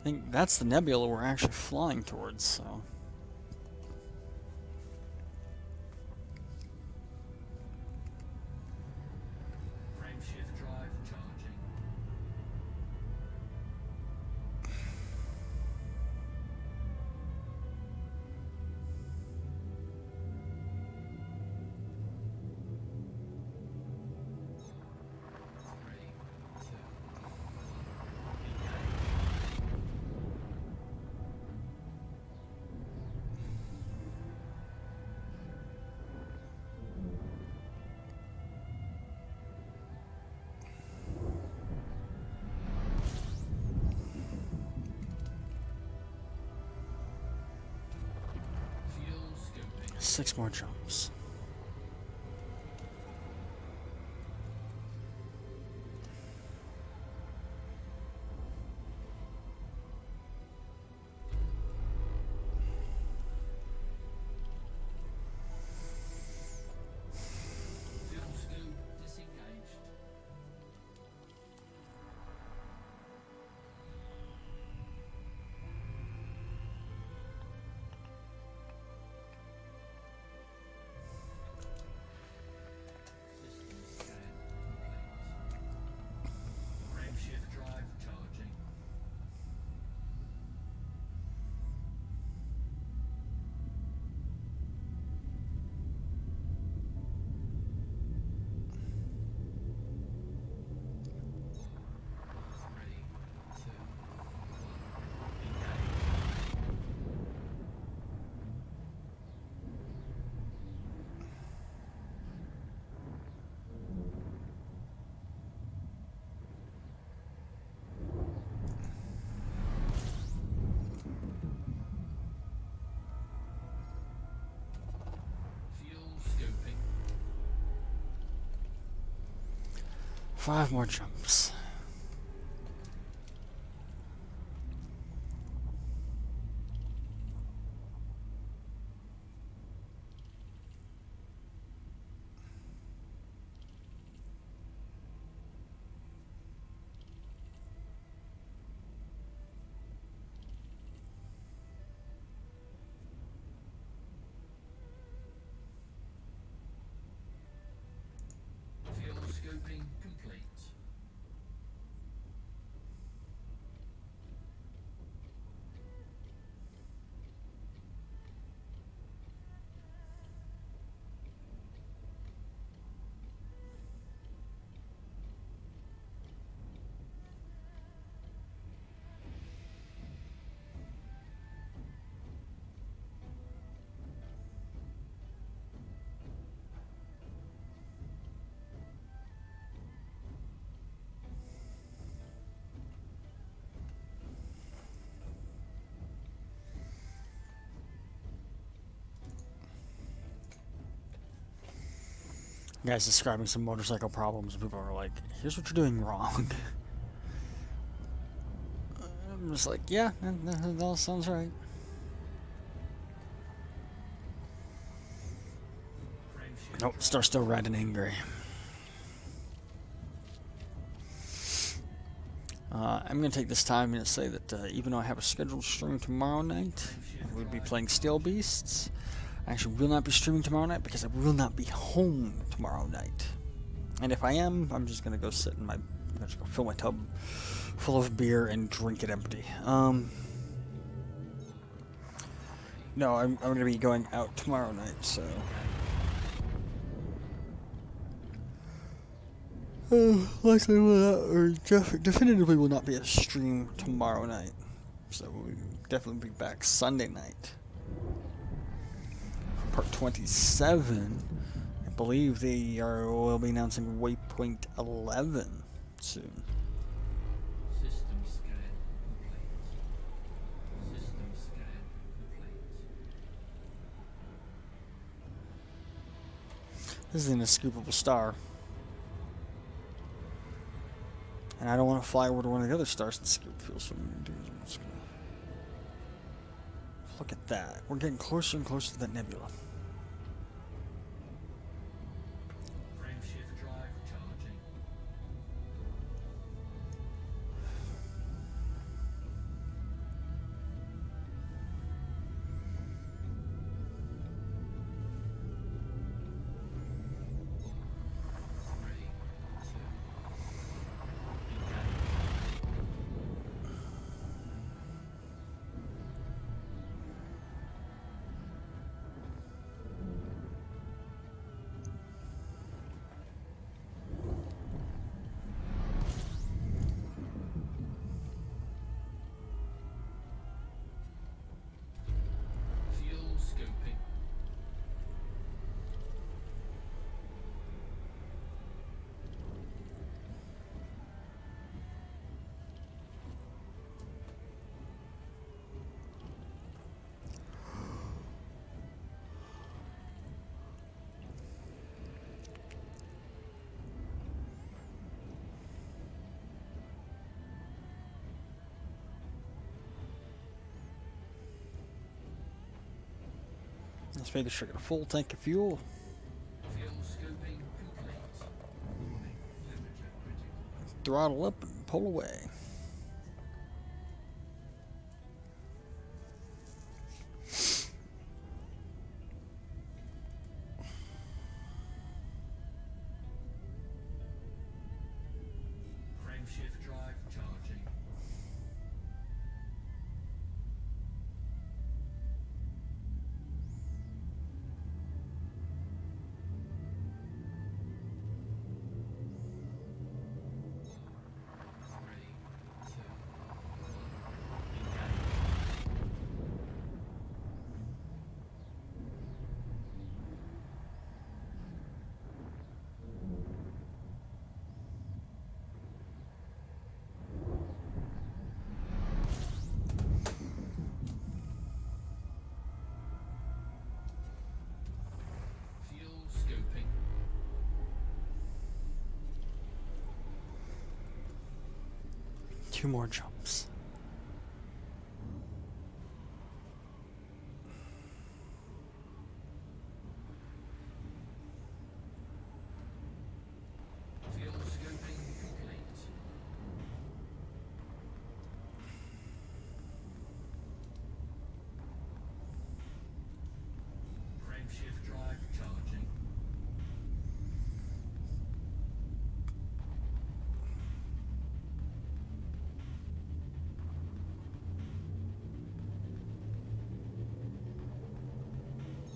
think that's the nebula we're actually flying towards, so. Frameshift drive charging. Three, two, fuel scooping. 6 more jumps. Fuel scoop disengaged. System scan complete. Frameshift drive charging. Three, two, one, engage. Fuel scooping. 5 more jumps. Fuel scooping complete. Guys describing some motorcycle problems, and people are like, here's what you're doing wrong. I'm just like, yeah, that all sounds right. Frameshift Nope, Star's still red and angry. I'm going to take this time and say that even though I have a scheduled stream tomorrow night, and we'll be playing Steel Beasts, I actually will not be streaming tomorrow night because I will not be home tomorrow night. And if I am, I'm just going to go sit in my... I'm going to go fill my tub full of beer and drink it empty. No, I'm going to be going out tomorrow night, so... likely will not, or definitively will not be a stream tomorrow night. So we'll definitely be back Sunday night. Part 27, I believe will be announcing Waypoint 11 soon. System scan complete. System scan complete. This is an inescapable star. And I don't want to fly over to one of the other stars and scoop fuel, so I'm going to do is I'm just gonna... Look at that. We're getting closer and closer to that nebula. Frameshift drive charging. Let's make sure I get a full tank of fuel. Fuel scooping complete. Warning, limited critical. Throttle up and pull away. Frameshift drive charging. Three, two, one, engage. Fuel scooping. Two more jumps. Fuel scooping complete. Frameshift drive charging. Three, two, one, engage.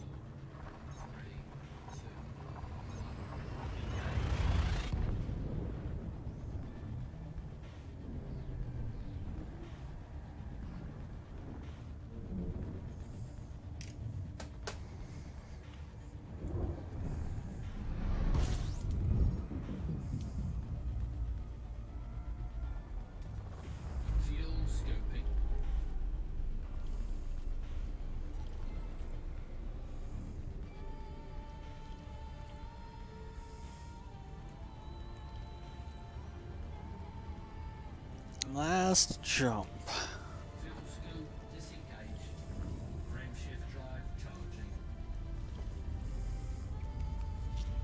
Fuel scooping. Last jump. Fuel scoop disengaged. Frameshift drive charging. Three, two, one,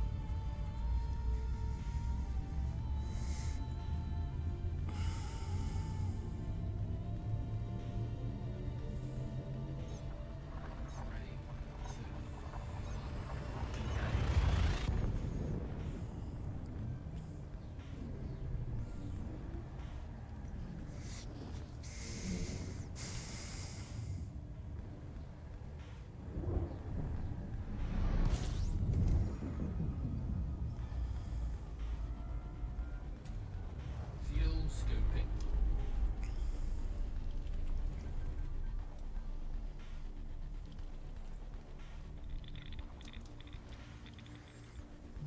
engage. Fuel scooping.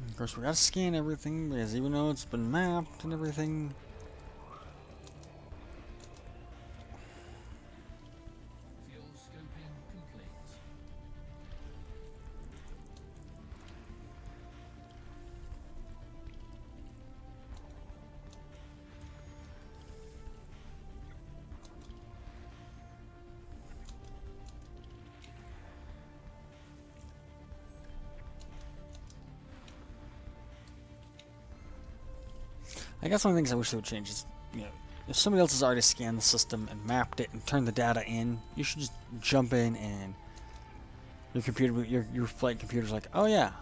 Of course, we gotta scan everything because even though it's been mapped and everything, Fuel scooping complete. I guess one of the things I wish they would change is, you know, if somebody else has already scanned the system and mapped it and turned the data in, you should just jump in and your computer, your flight computer's like, oh yeah.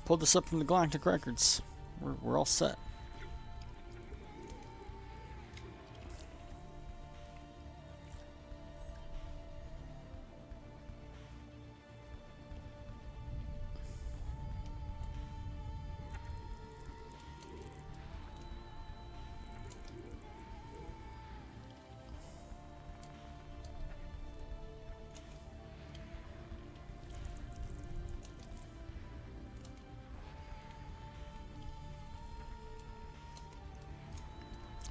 Pulled this up from the Galactic Records. We're all set.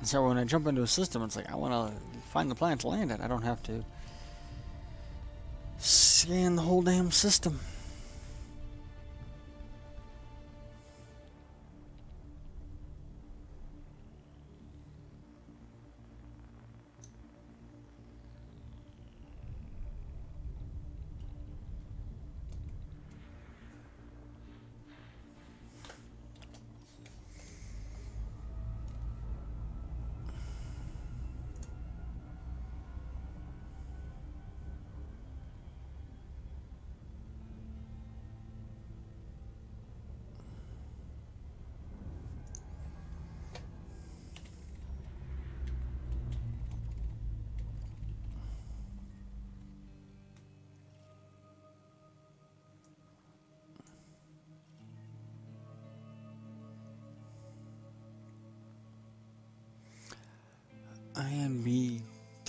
So when I jump into a system, it's like I want to find the planet to land at. I don't have to scan the whole damn system.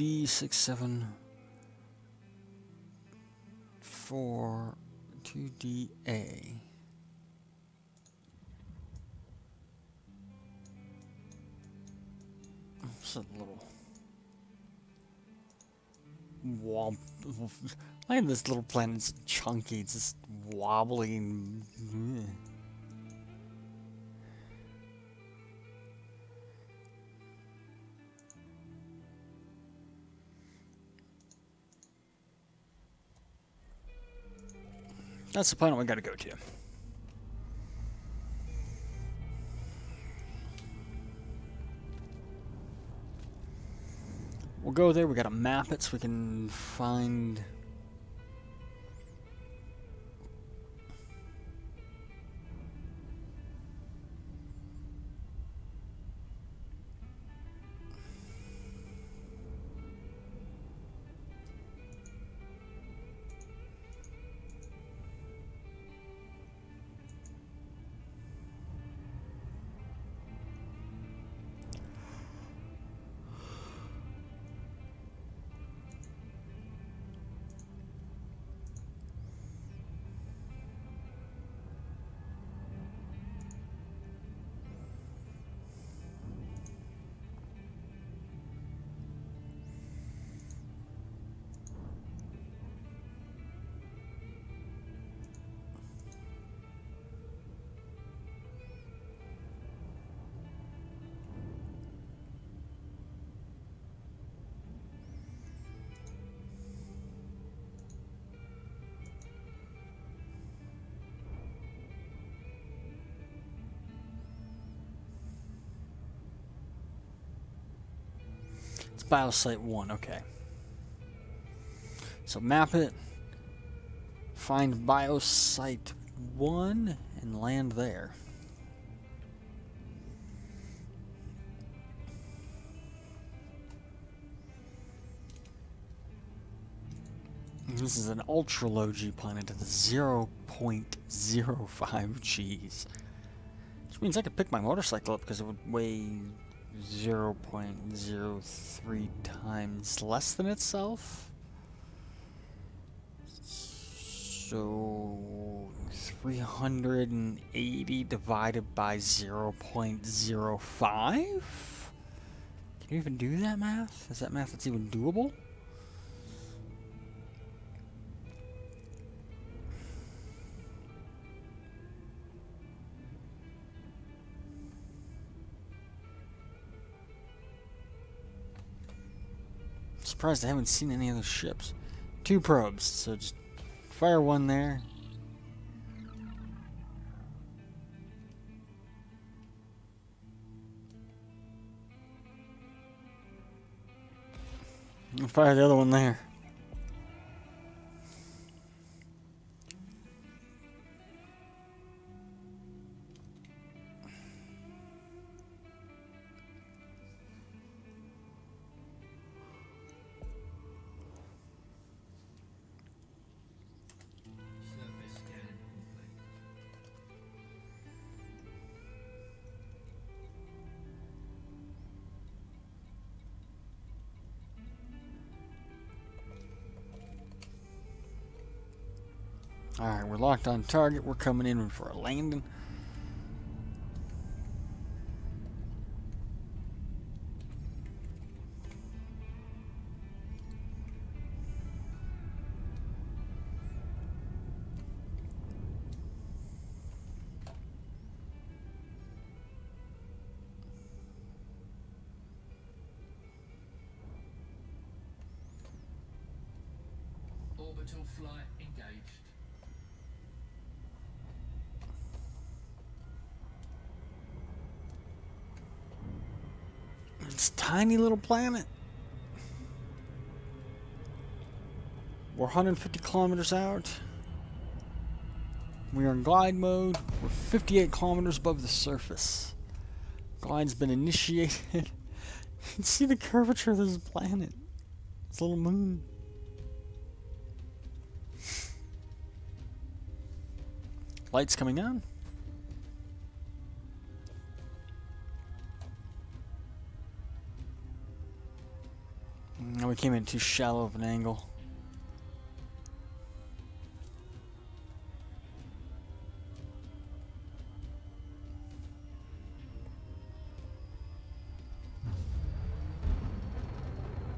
2D674 2DA. It's a little womp. Look at this little planet. It's chunky. It's just wobbly and. That's the planet we gotta go to. We'll go there. We gotta map it so we can find. Biosite 1, okay. So map it, find Biosite 1, and land there. This is an ultra low G planet at 0.05 Gs. Which means I could pick my motorcycle up because it would weigh 0.03 times less than itself. So 380 divided by 0.05? Can you even do that math? Is that math that's even doable? Surprised I haven't seen any other ships. 2 probes, so just fire one there. And fire the other one there. Surface scan complete. Alright, we're locked on target. We're coming in for a landing. Orbital flight engaged. It's a tiny little planet. We're 150 kilometers out. We are in glide mode. We're 58 kilometers above the surface. Glide's been initiated. You can see the curvature of this planet. This little moon. Lights coming on. we came in too shallow of an angle.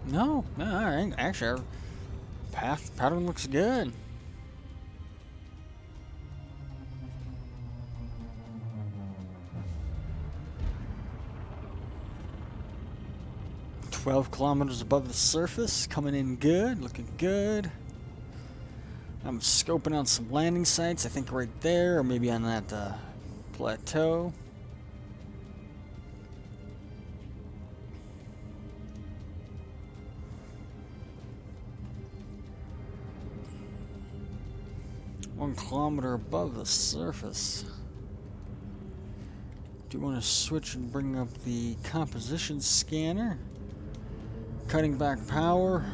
No, alright. Actually, our path pattern looks good. "12 kilometers above the surface, coming in good, looking good." I'm scoping out some landing sites, I think right there, or maybe on that plateau. "1 kilometer above the surface." Do you want to switch and bring up the composition scanner? Cutting back power.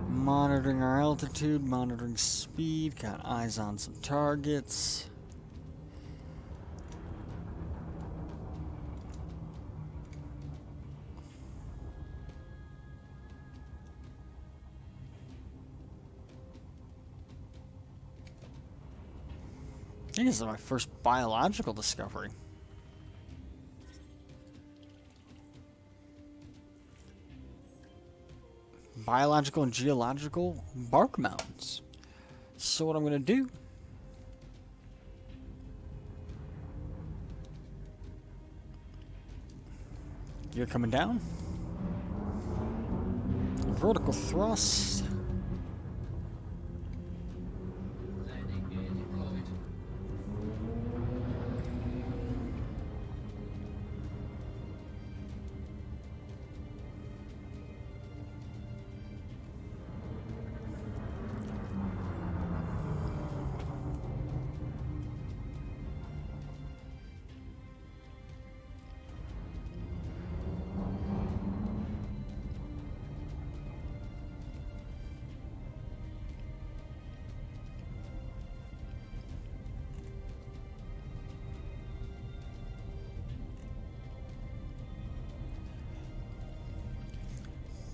Monitoring our altitude, monitoring speed, got eyes on some targets. I think this is my first biological discovery. Biological and geological bark mountains. So what I'm going to do, you're coming down. Vertical thrust. Landing gear deployed.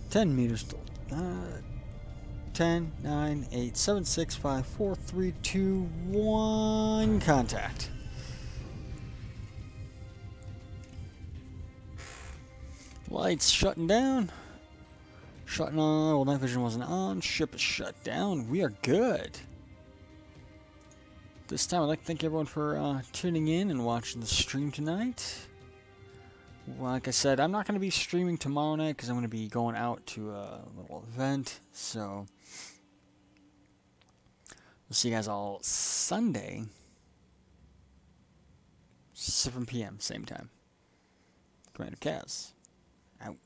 Ten meters. 10, 9, 8, 7, 6, 5, 4, 3, 2, 1. Contact. Lights shutting down. Shutting on. Well, night vision wasn't on. Ship is shut down. We are good. This time, I'd like to thank everyone for tuning in and watching the stream tonight. Like I said, I'm not going to be streaming tomorrow night because I'm going to be going out to a little event. So, we'll see you guys all Sunday, 7 p.m., same time. Commander Kaz, out.